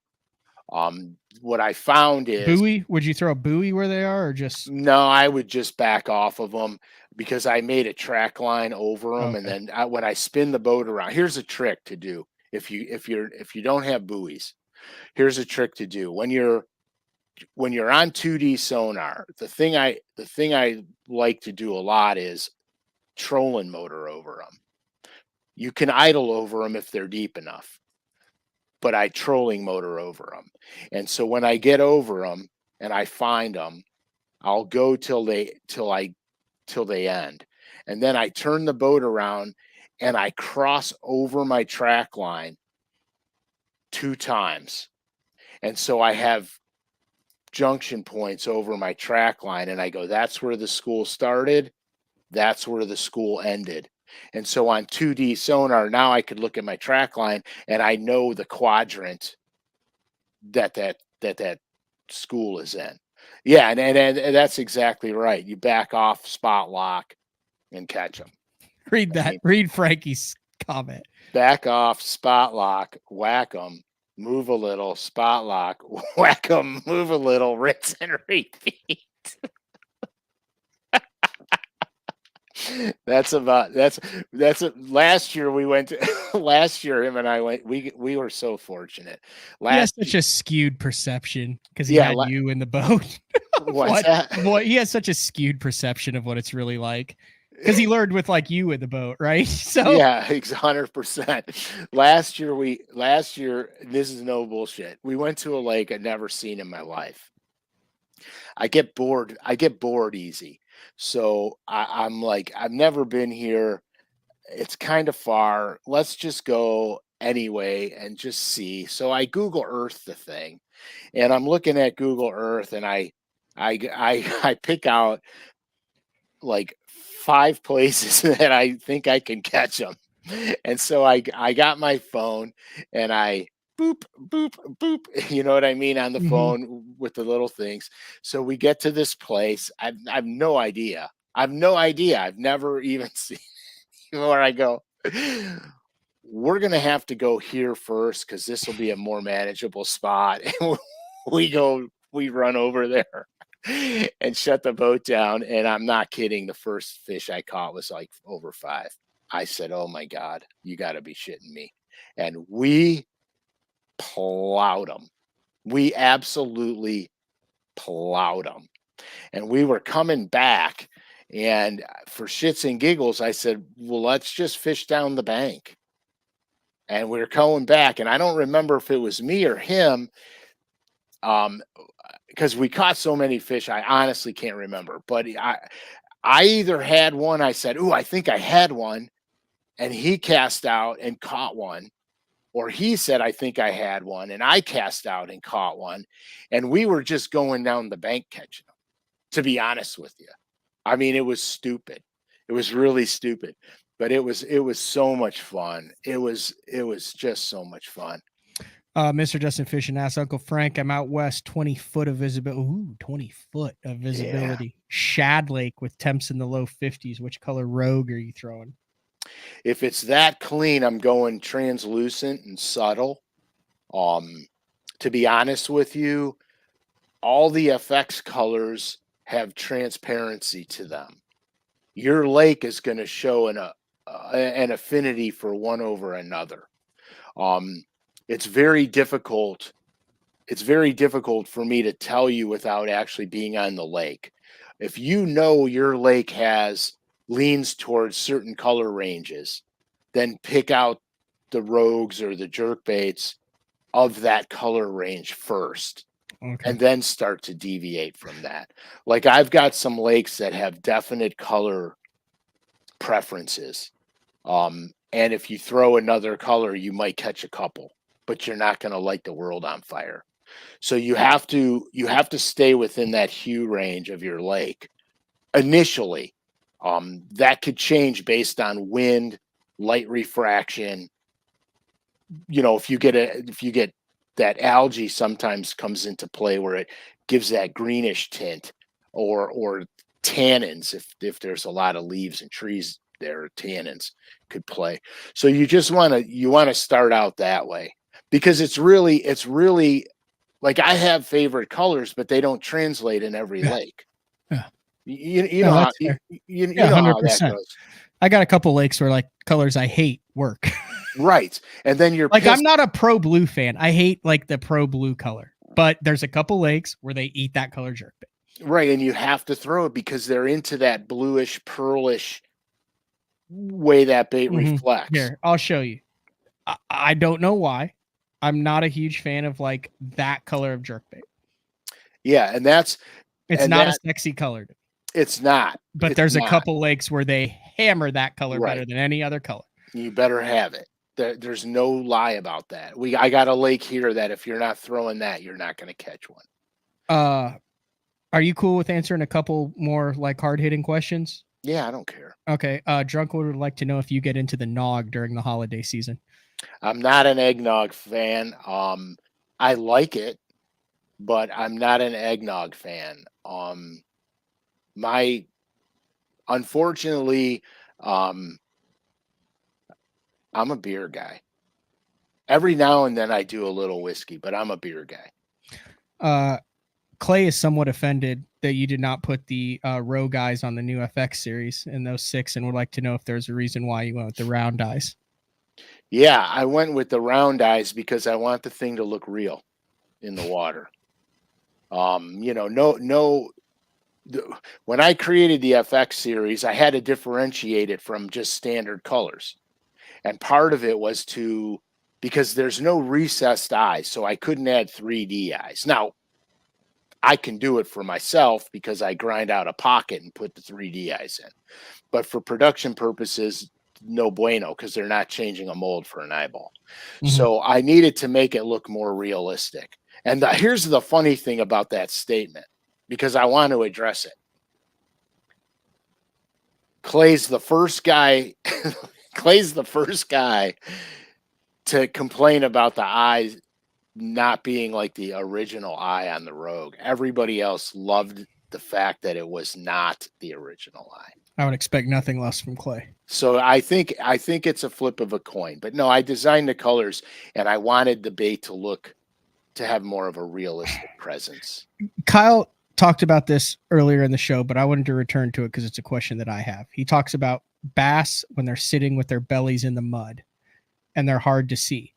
What I found is Buoy? Would you throw a buoy where they are, or just no, I would just back off of them because I made a track line over them, and okay? then when I spin the boat around, here's a trick to do if you don't have buoys. Here's a trick to do when you're on 2D sonar. The thing I like to do a lot is trolling motor over them. You can idle over them if they're deep enough, but I trolling motor over them. And so when I get over them and I find them, I'll go till they end. And then I turn the boat around and I cross over my track line 2 times. And so I have junction points over my track line, and I go, that's where the school started, that's where the school ended. And so on 2D sonar, now I could look at my track line and I know the quadrant that school is in. Yeah, and that's exactly right. You back off, spot lock, and catch them. Read I that. mean, Read Frankie's comment. back off, spot lock, whack them, move a little, spot lock, whack them, move a little, rinse and repeat. Last year we went to last year him and I went we were so fortunate. He has Last such a skewed perception because he yeah, had you in the boat. what's that? What he has such a skewed perception of what it's really like because he learned with like you in the boat, right? So Yeah, 100%. Last year, this is no bullshit. We went to a lake I'd never seen in my life. I get bored easy. So I'm like, I've never been here. It's kind of far. Let's just go anyway and just see. So I Google Earth the thing, and I'm looking at Google Earth, and I pick out like 5 places that I think I can catch them. And so I got my phone and I boop boop boop, you know what I mean, on the mhm. phone with the little things. So we get to this place. I've no idea. I've no idea. I've never even seen where I go. We're gonna have to go here first because this will be a more manageable spot. And we run over there and shut the boat down. And I'm not kidding. The first fish I caught was like over 5. I said, "Oh my God, you got to be shitting me!" And we plowed them. We absolutely plowed them. And we were coming back. And for shits and giggles, I said, "Well, let's just fish down the bank." And we were going back. And I don't remember if it was me or him. Um, because we caught so many fish, I honestly can't remember. But I either had one, I said, "Ooh, I think I had one," and he cast out and caught one, or he said, "I think I had one," and I cast out and caught one, and we were just going down the bank catching them, to be honest with you. I mean, it was stupid. It was really stupid, but it was so much fun. It was just so much fun. Mr. Justin Fishing asks Uncle Frank, I'm out west, 20 foot of visibility. Ooh, 20 foot of Yeah. visibility. Shad Lake with temps in the low 50s. Which color rogue are you throwing? If it's that clean, I'm going translucent and subtle. To be honest with you, all the FX colors have transparency to them. Your lake is going to show an affinity for one over another. It's very difficult. It's very difficult for me to tell you without actually being on the lake. If you know your lake leans towards certain color ranges, then pick out the rogues or the jerkbaits of that color range first, Okay. and then start to deviate from that. Like I've got some lakes that have definite color preferences. And if you throw another color, you might catch a couple, but you're not going to light the world on fire. So you have to stay within that hue range of your lake initially. That could change based on wind, light refraction. You know, if you get that algae sometimes comes into play where it gives that greenish tint, or tannins, if there's a lot of leaves and trees there, tannins could play. So you want to start out that way, because it's really Like I have favorite colors, but they don't translate in every Yeah. lake. Yeah. You No, know how that's fair. you Yeah, know how that 100%. goes. I got a couple lakes where like colors I hate work. Right. And then you're Like I'm pissed. not a pro blue fan. I hate like the pro blue color. But there's a couple lakes where they eat that color jerkbait. Right. And you have to throw it because they're into that bluish, pearlish way that bait reflects. Here, I'll show you. I don't know why. I'm not a huge fan of like that color of jerkbait. Yeah, and It's and not a that sexy color, it's not. but It's there's a not. couple lakes where they hammer that color better Right. than any other color. You better have it. There's no lie about that. I got a lake here that if you're not throwing that, you're not going to catch one. Are you cool with answering a couple more like hard hitting questions? Yeah, I don't care. Okay. Drunkwood would like to know if you get into the nog during the holiday season. I'm not an eggnog fan. I like it, but I'm not an eggnog fan. My unfortunately, um, I'm a beer guy. Every now and then I do a little whiskey, but I'm a beer guy. Clay is somewhat offended that you did not put the row guys on the new FX series in those 6 and would like to know if there's a reason why you went with the round eyes. Yeah, I went with the round eyes because I want the thing to look real in the water. When I created the FX series, I had to differentiate it from just standard colors. And part of it was because there's no recessed eyes, so I couldn't add 3D eyes. Now, I can do it for myself because I grind out a pocket and put the 3D eyes in. But for production purposes, no bueno, because they're not changing a mold for an eyeball. So I needed to make it look more realistic. And here's the funny thing about that statement, because I want to address it. Clay's the first guy to complain about the eyes not being like the original eye on the Rogue. Everybody else loved the fact that it was not the original eye. I would expect nothing less from Clay. So I think it's a flip of a coin. But no, I designed the colors and I wanted the bait to have more of a realistic presence. Kyle talked about this earlier in the show, but I wanted to return to it because it's a question that I have. He talks about bass when they're sitting with their bellies in the mud and they're hard to see.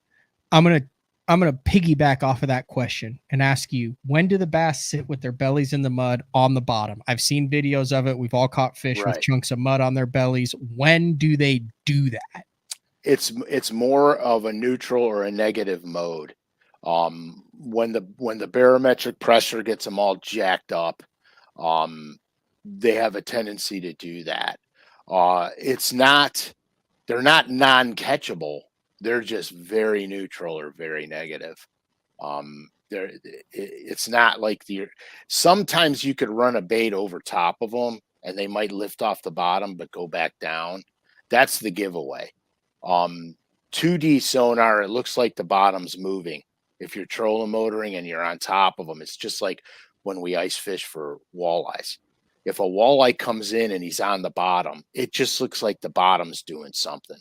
I'm gonna piggyback off of that question and ask you, when do the bass sit with their bellies in the mud on the bottom? I've seen videos of it. We've all caught fish with chunks of mud on their bellies. When do they do that? It's more of a neutral or a negative mode. When the barometric pressure gets them all jacked up, they have a tendency to do that. They're not non-catchable. They're just very neutral or very negative. It's not like sometimes you could run a bait over top of them and they might lift off the bottom but go back down. That's the giveaway. 2D sonar, it looks like the bottom's moving. If you're trolling motoring and you're on top of them, it's just like when we ice fish for walleyes. If a walleye comes in and he's on the bottom, it just looks like the bottom's doing something.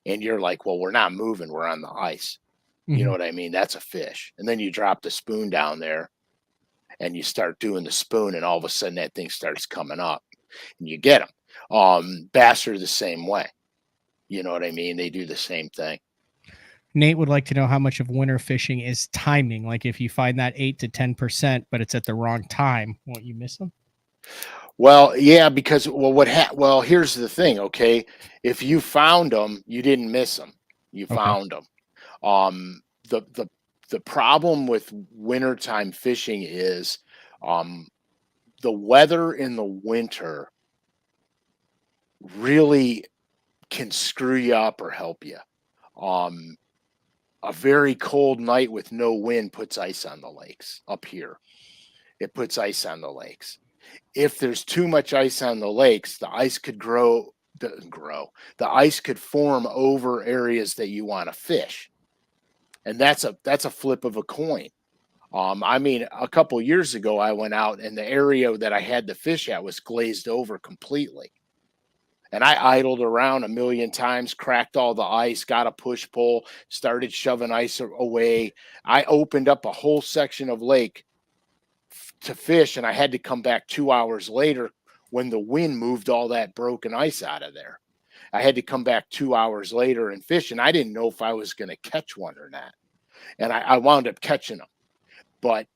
And you're like, well, we're not moving, we're on the ice. You know what I mean? That's a fish. And then you drop the spoon down there and you start doing the spoon, and all of a sudden that thing starts coming up and you get them. Bass are the same way. You know what I mean? They do the same thing. Nate would like to know how much of winter fishing is timing. Like if you find that 8 to 10%, but it's at the wrong time, won't you miss them? Well, yeah, because here's the thing. Okay, if you found them, you didn't miss them. You found them. The problem with wintertime fishing is the weather in the winter really can screw you up or help you. A very cold night with no wind puts ice on the lakes up here. It puts ice on the lakes. If there's too much ice on the lakes, the ice could the ice could form over areas that you want to fish. And that's a flip of a coin. I mean, a couple years ago, I went out and the area that I had to fish at was glazed over completely. And I idled around a million times, cracked all the ice, got a push pull, started shoving ice away. I opened up a whole section of lake to fish, and I had to come back 2 hours later when the wind moved all that broken ice out of there. I had to come back 2 hours later and fish, and I didn't know if I was going to catch one or not. And I wound up catching them, but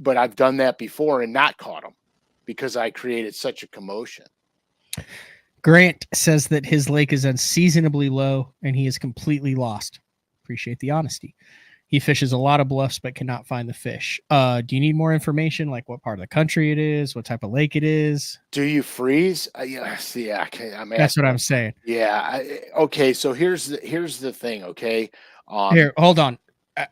I've done that before and not caught them because I created such a commotion. Grant says that his lake is unseasonably low and he is completely lost. Appreciate the honesty. He fishes a lot of bluffs but cannot find the fish. Do you need more information, like what part of the country it is, what type of lake it is? Do you freeze? Yeah, see, That's what I'm saying. Yeah. Okay. So here's the thing. Okay. Here, hold on.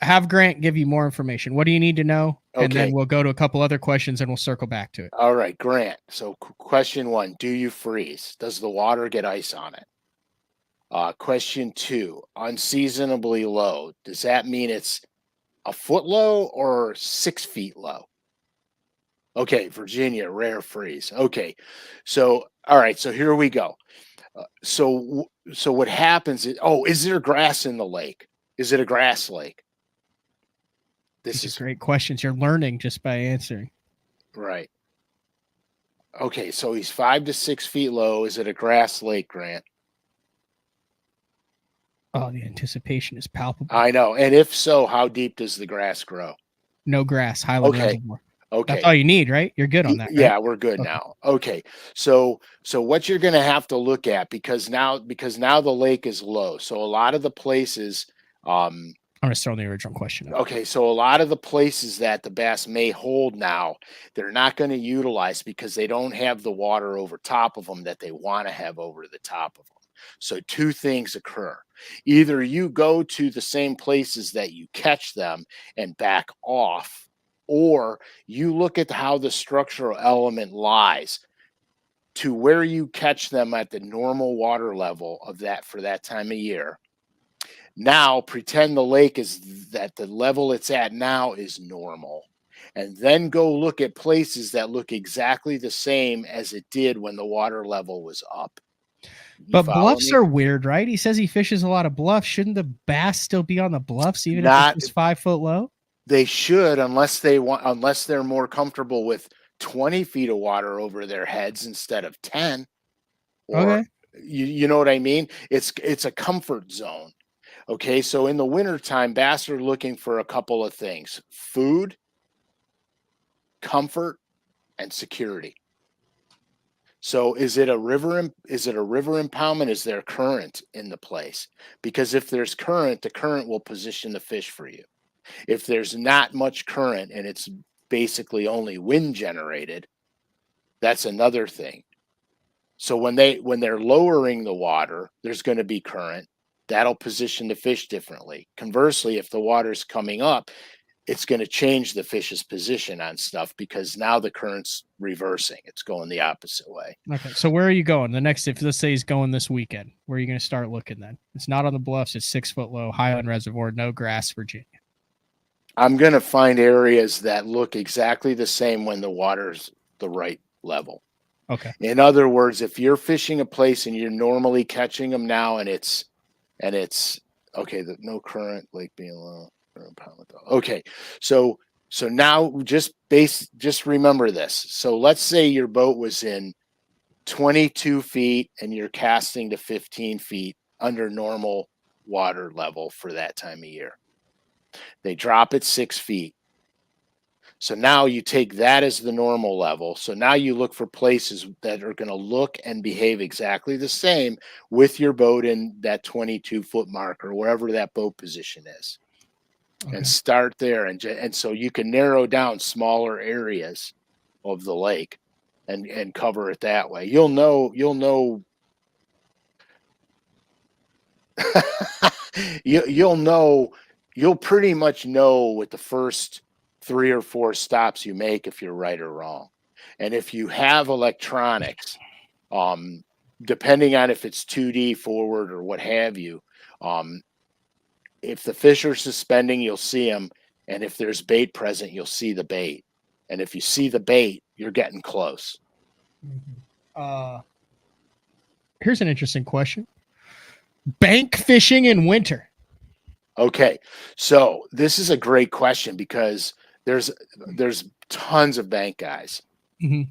Have Grant give you more information. What do you need to know? And then Okay. we'll go to a couple other questions and we'll circle back to it. All right, Grant. So question 1, do you freeze? Does the water get ice on it? Question 2, unseasonably low. Does that mean it's a foot low or 6 feet low? Okay, Virginia, rare freeze. Okay. So, all right, so here we go. So what happens is, is there grass in the lake? Is it a grass lake? These are great questions. You're learning just by answering. Right. Okay, so he's 5 to 6 feet low. Is it a grass lake, Grant? Oh, the anticipation is palpable. I know. And if so, how deep does the grass grow? No grass, Highland Reservoir. Okay. That's all you need, right? You're good on that, right? Yeah, we're good now. Okay. So what you're going to have to look at, because now the lake is low. So a lot of the places, I'm going to throw the original question up. Okay, so a lot of the places that the bass may hold now, they're not going to utilize because they don't have the water over top of them that they want to have over the top of them. So 2 things occur. Either you go to the same places that you catch them and back off, or you look at how the structural element lies to where you catch them at the normal water level of that for that time of year. Now pretend the lake is that the level it's at now is normal, and then go look at places that look exactly the same as it did when the water level was up. But bluffs are weird, right? He says he fishes a lot of bluffs. Shouldn't the bass still be on the bluffs even if it's 5 foot low? They should, unless they're more comfortable with 20 feet of water over their heads instead of 10. Or, okay. You know what I mean? It's a comfort zone. Okay, so in the wintertime, bass are looking for a couple of things: food, comfort, and security. So is it a river impoundment? Is there current in the place? Because if there's current, the current will position the fish for you. If there's not much current and it's basically only wind generated, that's another thing. So when they're lowering the water, there's going to be current. That'll position the fish differently. Conversely, if the water's coming up, it's going to change the fish's position on stuff because now the current's reversing. It's going the opposite way. Okay. So where are you going? If let's say he's going this weekend, where are you going to start looking then? It's not on the bluffs. It's 6 foot low, Highland Reservoir, no grass, Virginia. I'm going to find areas that look exactly the same when the water's the right level. Okay. In other words, if you're fishing a place and you're normally catching them now and it's okay, no current, lake being low. Okay, so now just remember this. So let's say your boat was in 22 feet and you're casting to 15 feet under normal water level for that time of year. They drop at 6 feet. So now you take that as the normal level. So now you look for places that are going to look and behave exactly the same with your boat in that 22-foot mark or wherever that boat position is. Okay. And start there. And so you can narrow down smaller areas of the lake and cover it that way. You'll know you'll pretty much know with the first 3 or 4 stops you make if you're right or wrong. And if you have electronics, depending on if it's 2D forward or what have you, if the fish are suspending, you'll see them. And if there's bait present, you'll see the bait. And if you see the bait, you're getting close. Here's an interesting question. Bank fishing in winter. Okay, so this is a great question because there's tons of bank guys. Mhm.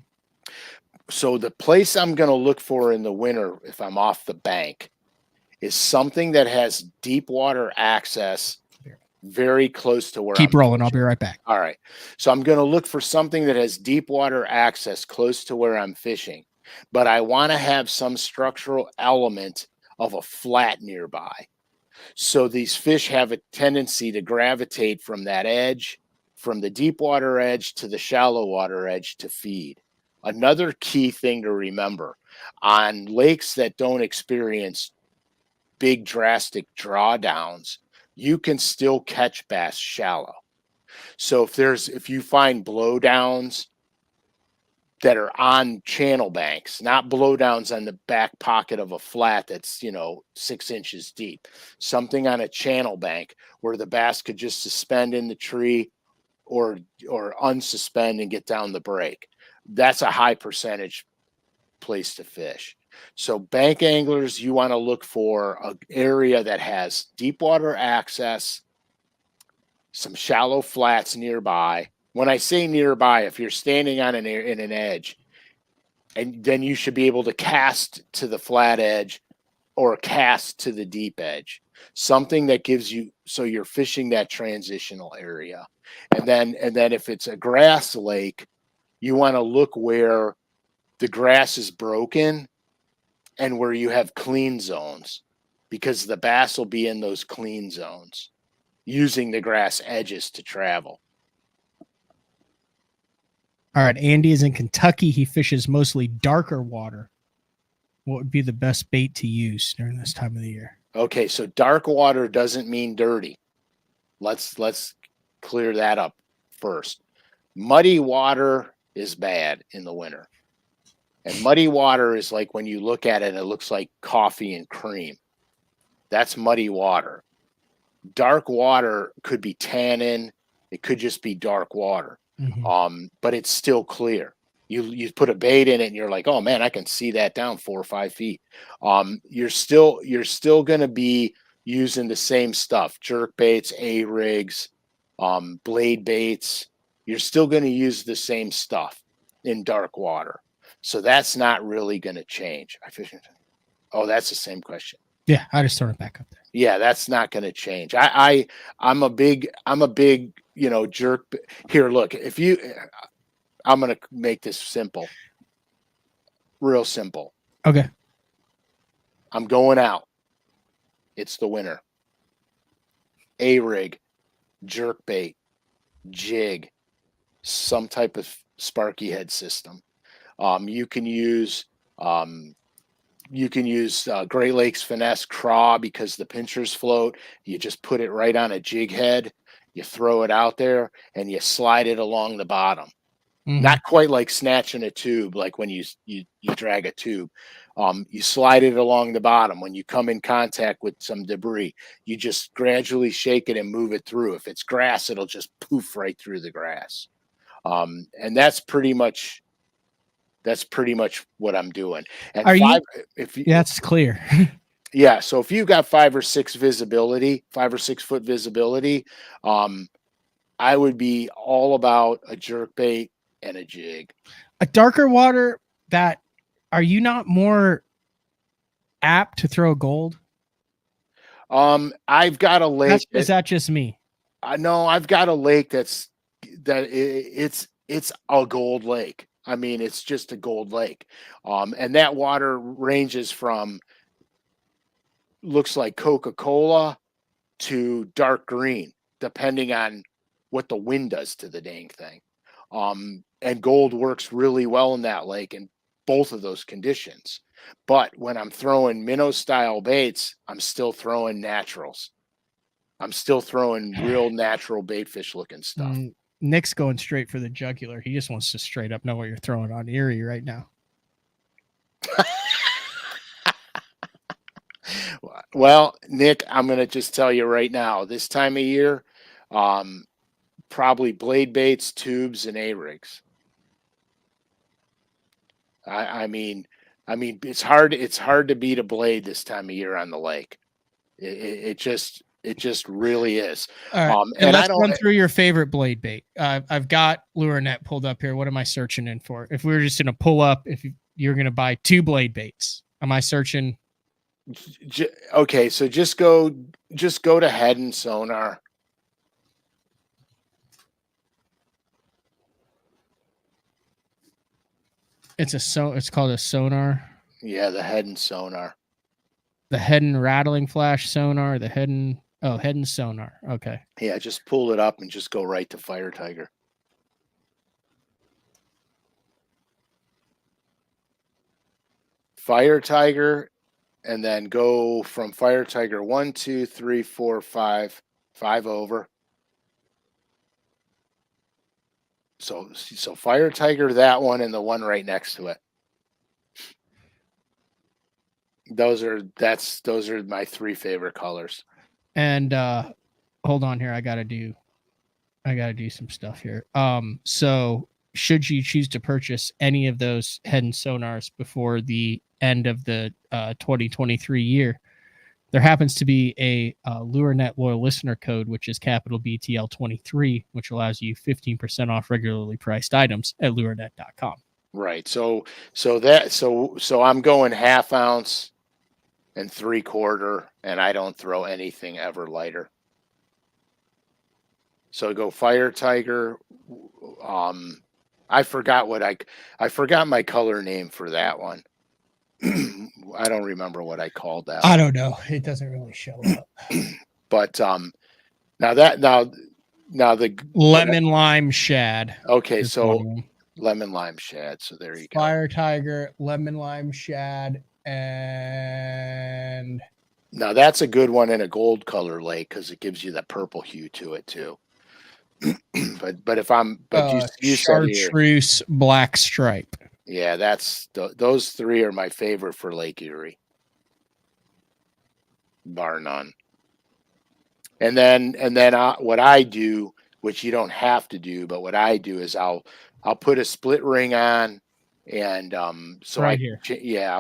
So the place I'm going to look for in the winter if I'm off the bank is something that has deep water access very close to where Keep I'm rolling. I'll fishing. be right back. All right. So I'm going to look for something that has deep water access close to where I'm fishing, but I want to have some structural element of a flat nearby. So these fish have a tendency to gravitate from that edge, from the deep water edge to the shallow water edge to feed. Another key thing to remember on lakes that don't experience big drastic drawdowns, you can still catch bass shallow. So if you find blowdowns that are on channel banks, not blowdowns on the back pocket of a flat that's 6 inches deep, something on a channel bank where the bass could just suspend in the tree or unsuspend and get down the break. That's a high percentage place to fish. So bank anglers, you want to look for an area that has deep water access, some shallow flats nearby. When I say nearby, if you're standing on in an edge, and then you should be able to cast to the flat edge or cast to the deep edge. Something that gives you so you're fishing that transitional area. And then if it's a grass lake, you want to look where the grass is broken and where you have clean zones because the bass will be in those clean zones using the grass edges to travel. All right. Andy is in Kentucky. He fishes mostly darker water. What would be the best bait to use during this time of the year? Okay, so dark water doesn't mean dirty. Let's clear that up first. Muddy water is bad in the winter. And muddy water is like when you look at it, it looks like coffee and cream. That's muddy water. Dark water could be tannin. It could just be dark water. But it's still clear. You put a bait in it and you're like, oh man, I can see that down 4 or 5 feet. You're still going to be using the same stuff: jerk baits, A-rigs, blade baits. You're still going to use the same stuff in dark water. So that's not really going to change. Oh, that's the same question. Yeah, I just throw it back up there. Yeah, that's not going to change. I'm a big jerk. Here, look, I'm going to make this simple, real simple. Okay. I'm going out. It's the winter. A-rig, jerk bait, jig, some type of sparky head system. You can use Great Lakes Finesse craw because the pinchers float. You just put it right on a jig head. You throw it out there and you slide it along the bottom. Not quite like snatching a tube, like when you drag a tube. You slide it along the bottom. When you come in contact with some debris, you just gradually shake it and move it through. If it's grass, it'll just poof right through the grass. And that's pretty much what I'm doing. And that's clear. Yeah. So if you've got 5 or 6 foot visibility, I would be all about a jerk bait and a jig. A darker water, are you not more apt to throw gold? I've got a lake. Is that just me? No, I've got a lake it's a gold lake. I mean, it's just a gold lake. And that water ranges from looks like Coca-Cola to dark green, depending on what the wind does to the dang thing. And gold works really well in that lake in both of those conditions. But when I'm throwing minnow style baits, I'm still throwing naturals. I'm still throwing real natural bait fish looking stuff. Nick's going straight for the jugular. He just wants to straight up know what you're throwing on Erie right now. Well, Nick, I'm going to just tell you right now, this time of year, probably blade baits, tubes, and A-rigs. I mean, I mean, it's hard to beat a blade this time of year on the lake. It just really is. All right, and And I let's don't. run through your favorite blade bait. I've got LureNet pulled up here. What am I searching in for? If we were just going to pull up, if you're going to buy 2 blade baits, am I searching? Okay, so just go to Head and Sonar. It's called a sonar. Yeah, the Head and Sonar. The Head and Rattling Flash sonar. The Head and Sonar. Okay. Yeah, just pull it up and just go right to Fire Tiger. Fire Tiger, and then go from Fire Tiger 1, 2, 3, 4, 5, 5 over. So Fire Tiger, that one, and the one right next to it. Those are my 3 favorite colors. And hold on here, I gotta do some stuff here. So should you choose to purchase any of those Head and Sonars before the end of the 2023 year, there happens to be a LureNet loyal listener code, which is capital BTL23, which allows you 15% off regularly priced items at lurenet.com. Right. So I'm going 1/2 ounce and 3/4, and I don't throw anything ever lighter. So go Fire Tiger. I forgot my color name for that one. I don't remember what I called that. I don't know. It doesn't really show up. But now the lemon lime shad. Okay, so lemon lime shad. So there you go. Fire Tiger, lemon lime shad, and now that's a good one in a gold color lake because it gives you that purple hue to it too. but you chartreuse black stripe. Yeah, those 3 are my favorite for Lake Erie, bar none. And then what I do, which you don't have to do, but what I do is I'll put a split ring on, and I'll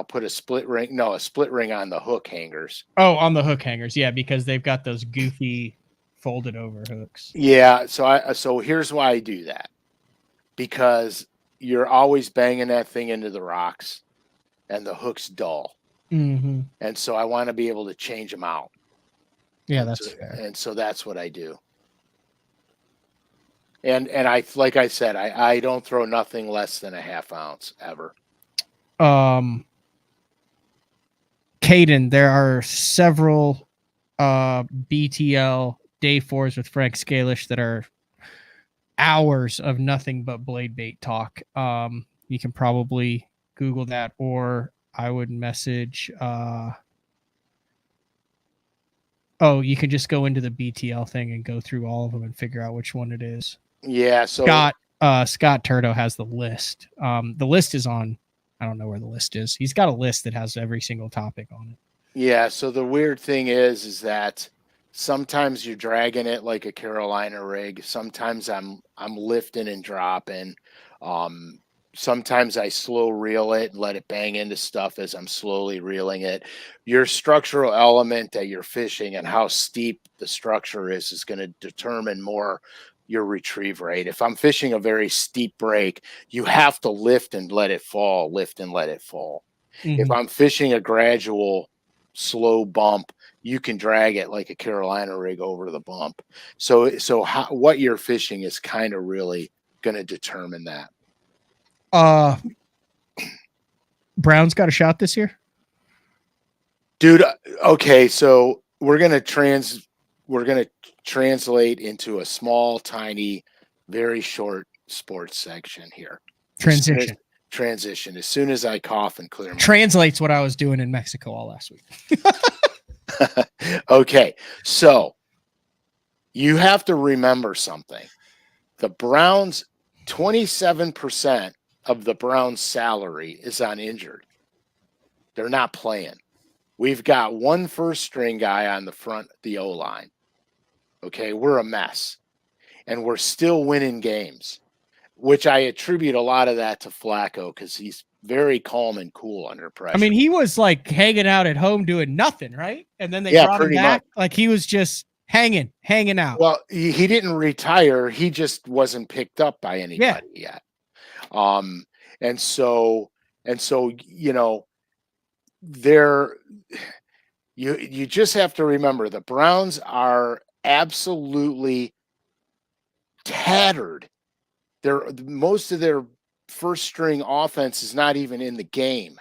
put a split ring on the hook hangers. Oh, on the hook hangers, yeah, because they've got those goofy folded over hooks. Yeah, so here's why I do that, because you're always banging that thing into the rocks, and the hook's dull. Mm-hmm. And so I want to be able to change them out. Yeah, that's fair. And so that's what I do. And I, like I said, I don't throw nothing less than 1/2 ounce ever. Caden, there are several BTL day 4s with Frank Scalish that are hours of nothing but blade bait talk. You can probably Google that, or I would message you can just go into the BTL thing and go through all of them and figure out which one it is. Yeah, so Scott Turdo has the list. The list is on, I don't know where the list is. He's got a list that has every single topic on it. Yeah, so the weird thing is that sometimes you're dragging it like a Carolina rig. Sometimes I'm lifting and dropping. Sometimes I slow reel it and let it bang into stuff as I'm slowly reeling it. Your structural element that you're fishing and how steep the structure is going to determine more your retrieve rate. If I'm fishing a very steep break, you have to lift and let it fall, lift and let it fall. Mm-hmm. If I'm fishing a gradual, slow bump, you can drag it like a Carolina rig over the bump. So what you're fishing is kind of really going to determine that. Brown's got a shot this year, dude. Okay, so we're gonna translate into a small, tiny, very short sports section here. Transition. As soon as I cough and clear. Translates what I was doing in Mexico all last week. Okay, so you have to remember something. The Browns, 27% of the Browns' salary is on injured. They're not playing. We've got one first string guy on the front, the O-line. Okay, we're a mess. And we're still winning games. which I attribute a lot of that to Flacco because he's very calm and cool under pressure. I mean, he was like hanging out at home doing nothing, right? And then they Yeah, brought him pretty back. much. Like he was just hanging out. Well, he didn't retire. He just wasn't picked up by anybody yet. And so you know, you just have to remember the Browns are absolutely tattered. Most of their first string offense is not even in the game.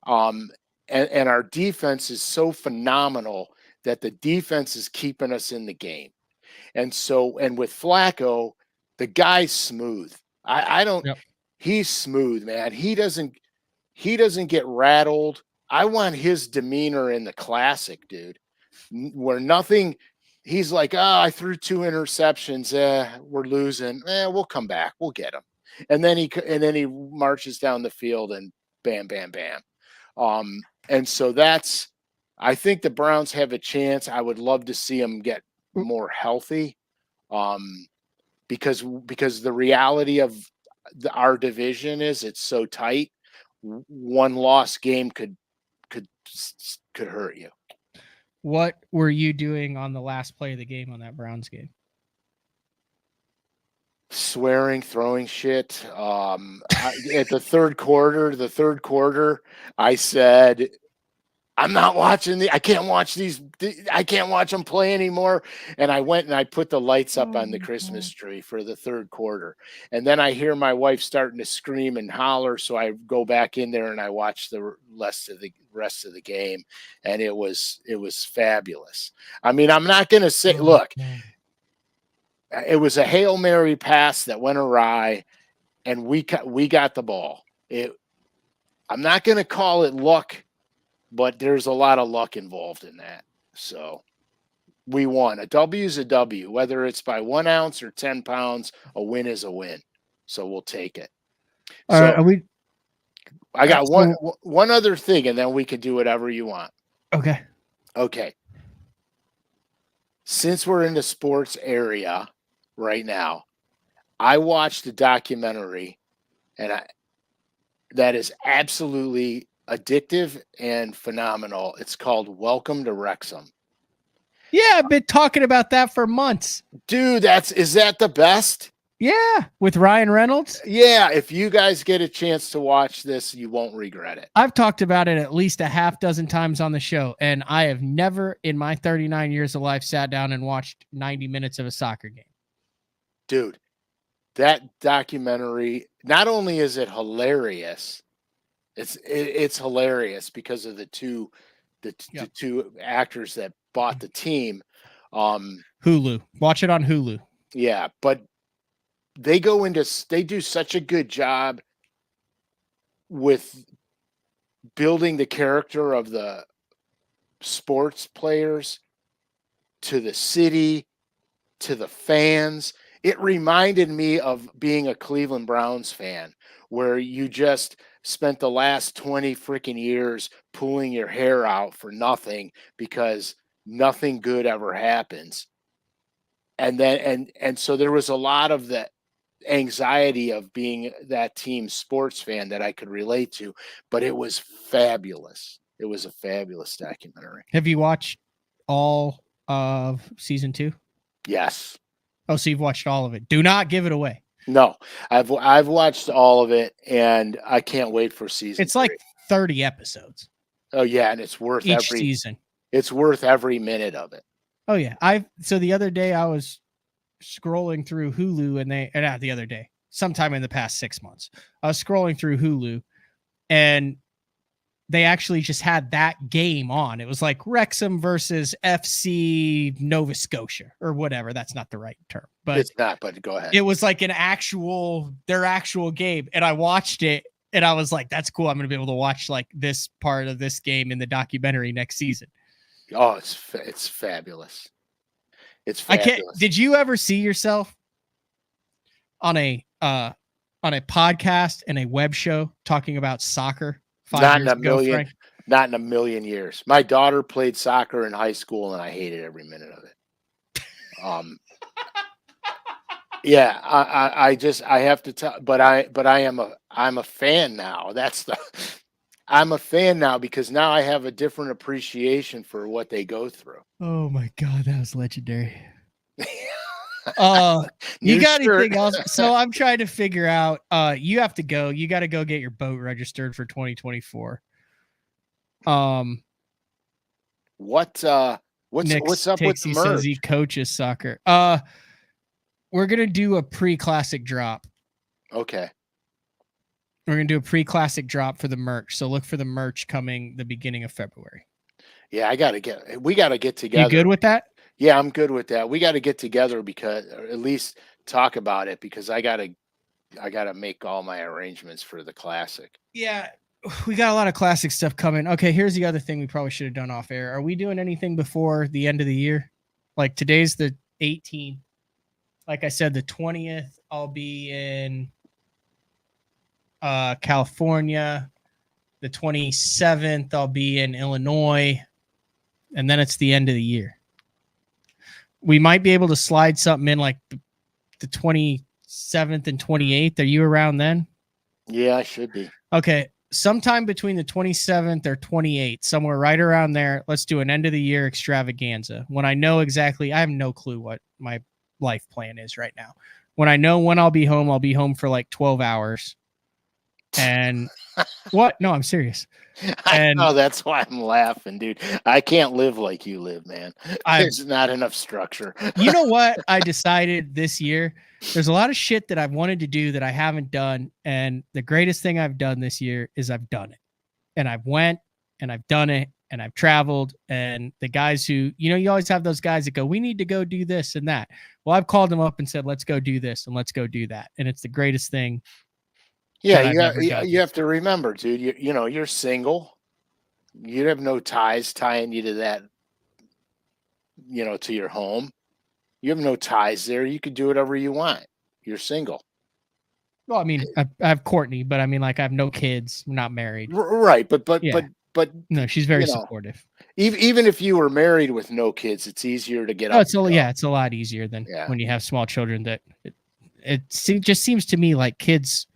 And our defense is so phenomenal that the defense is keeping us in the game. And with Flacco, the guy's smooth. He's smooth, man. He doesn't get rattled. I want his demeanor in the classic, dude, where nothing. He's like, I threw 2 interceptions. We're losing. We'll come back. We'll get him. And then he marches down the field and bam, bam, bam. And so I think the Browns have a chance. I would love to see them get more healthy. Because the reality of our division is it's so tight. One loss game could hurt you. What were you doing on the last play of the game on that Browns game? Swearing, throwing shit. At the third quarter, I said, I'm not watching I can't watch these. I can't watch them play anymore. And I went and I put the lights up on the Christmas tree for the third quarter. And then I hear my wife starting to scream and holler. So I go back in there and I watch the rest of the game. And it was fabulous. I mean, I'm not going to say, look, it was a Hail Mary pass that went awry and we got the ball. I'm not going to call it luck, but there's a lot of luck involved in that. So we won. A W is a W, whether it's by 1 ounce or 10 pounds, a win is a win. So we'll take it. All right, I got one other thing, and then we can do whatever you want. Okay. Since we're in the sports area right now, I watched a documentary, and that is absolutely addictive and phenomenal. It's called Welcome to Wrexham. Yeah, I've been talking about that for months. Dude, is that the best? Yeah, with Ryan Reynolds. Yeah, if you guys get a chance to watch this, you won't regret it. I've talked about it at least a half dozen times on the show, and I have never in my 39 years of life sat down and watched 90 minutes of a soccer game. Dude, that documentary, not only is it hilarious, it's hilarious because of the two actors that bought the team. Hulu. Watch it on Hulu. Yeah, but they do such a good job with building the character of the sports players to the city, to the fans. It reminded me of being a Cleveland Browns fan, where you just spent the last 20 freaking years pulling your hair out for nothing because nothing good ever happens. And so there was a lot of the anxiety of being that team's sports fan that I could relate to, but it was fabulous. It was a fabulous documentary. Have you watched all of season 2? Yes. Oh, so you've watched all of it. Do not give it away. No, I've watched all of it, and I can't wait for season. It's 3. Like 30 episodes. Oh yeah, and it's worth each season. It's worth every minute of it. Oh yeah, so the other day I was scrolling through Hulu, and not the other day, sometime in the past 6 months, I was scrolling through Hulu, and they actually just had that game on. It was like Wrexham versus FC Nova Scotia or whatever. That's not the right term, but it's not, but go ahead. It was like their actual game. And I watched it and I was like, that's cool. I'm going to be able to watch like this part of this game in the documentary next season. Oh, it's fabulous. It's fabulous. Did you ever see yourself on a podcast and a web show talking about soccer? Not in a million years. My daughter played soccer in high school, and I hated every minute of it. Yeah, I have to tell, but I'm a fan now. I'm a fan now because now I have a different appreciation for what they go through. Oh my God, that was legendary. You New got shirt. anything else? So I'm trying to figure out. You have to go. You got to go get your boat registered for 2024. What's up with the He says merge? he coaches soccer. We're gonna do a pre-classic drop. Okay. We're gonna do a pre-classic drop for the merch. So look for the merch coming the beginning of February. Yeah, we gotta get together. You good with that? Yeah, I'm good with that. We got to get together because, or at least talk about it, because I gotta make all my arrangements for the classic. Yeah, we got a lot of classic stuff coming. Okay, here's the other thing we probably should have done off air. Are we doing anything before the end of the year? Like today's the 18th. Like I said, the 20th, I'll be in California. The 27th, I'll be in Illinois. And then it's the end of the year. We might be able to slide something in like the 27th and 28th. Are you around then? Yeah, I should be. Okay. Sometime between the 27th or 28th, somewhere right around there, let's do an end of the year extravaganza. When I know exactly, I have no clue what my life plan is right now. When I know when I'll be home for like 12 hours. And what? No, I'm serious. I know, that's why I'm laughing, dude. I can't live like you live, man. There's not enough structure. You know what I decided this year? There's a lot of shit that I've wanted to do that I haven't done. And the greatest thing I've done this year is I've done it. And I've went and I've done it and I've traveled. And the guys who, you always have those guys that go, we need to go do this and that. Well, I've called them up and said, let's go do this and let's go do that. And it's the greatest thing. Yeah, you have to remember, dude, you're single. You have no ties tying you to that, to your home. You have no ties there. You could do whatever you want. You're single. Well, I mean, I have Courtney, but I mean, like, I have no kids. I'm not married. Right, but no, she's very supportive. Even if you were married with no kids, it's easier to get up. It's a lot easier than when you have small children. That it just seems to me like kids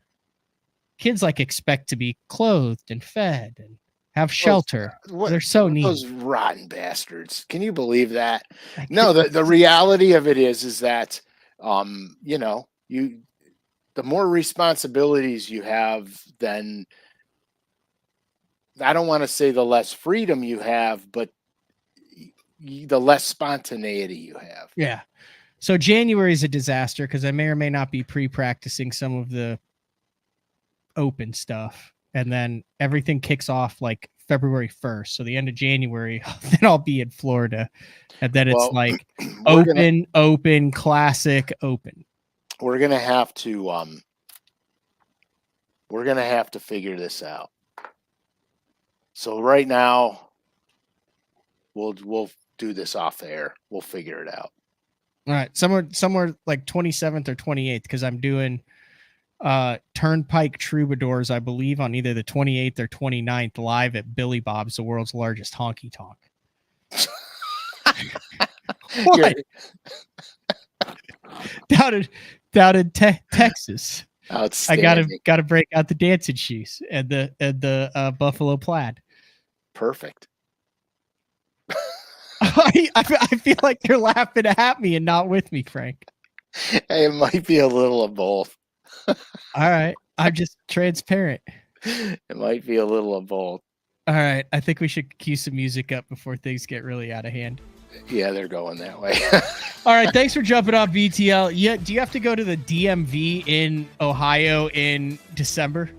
like expect to be clothed and fed and have shelter. They're so neat. Those rotten bastards. Can you believe that? No, the reality of it is that, the more responsibilities you have, then I don't want to say the less freedom you have, but the less spontaneity you have. Yeah. So January is a disaster because I may or may not be pre-practicing some of the open stuff, and then everything kicks off like February 1st. So the end of January, then I'll be in Florida, and then it's like open, classic, open. We're gonna have to figure this out. So right now, we'll do this off air. We'll figure it out. All right, somewhere like 27th or 28th, because I'm doing Turnpike Troubadours, I believe, on either the 28th or 29th, live at Billy Bob's, the world's largest honky tonk. down in Texas. Outstanding. I gotta break out the dancing shoes and the buffalo plaid. Perfect. I feel like you're laughing at me and not with me, Frank. Hey, it might be a little of both. All right. I'm just transparent. It might be a little of both. All right. I think we should cue some music up before things get really out of hand. Yeah, they're going that way. All right. Thanks for jumping off BTL. Yeah. Do you have to go to the DMV in Ohio in December?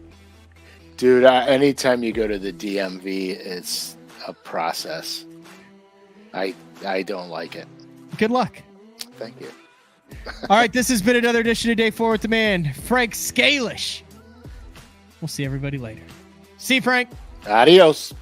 Dude, anytime you go to the DMV, it's a process. I don't like it. Good luck. Thank you. All right, this has been another edition of Day 4 with the man, Frank Scalish. We'll see everybody later. See you, Frank. Adios.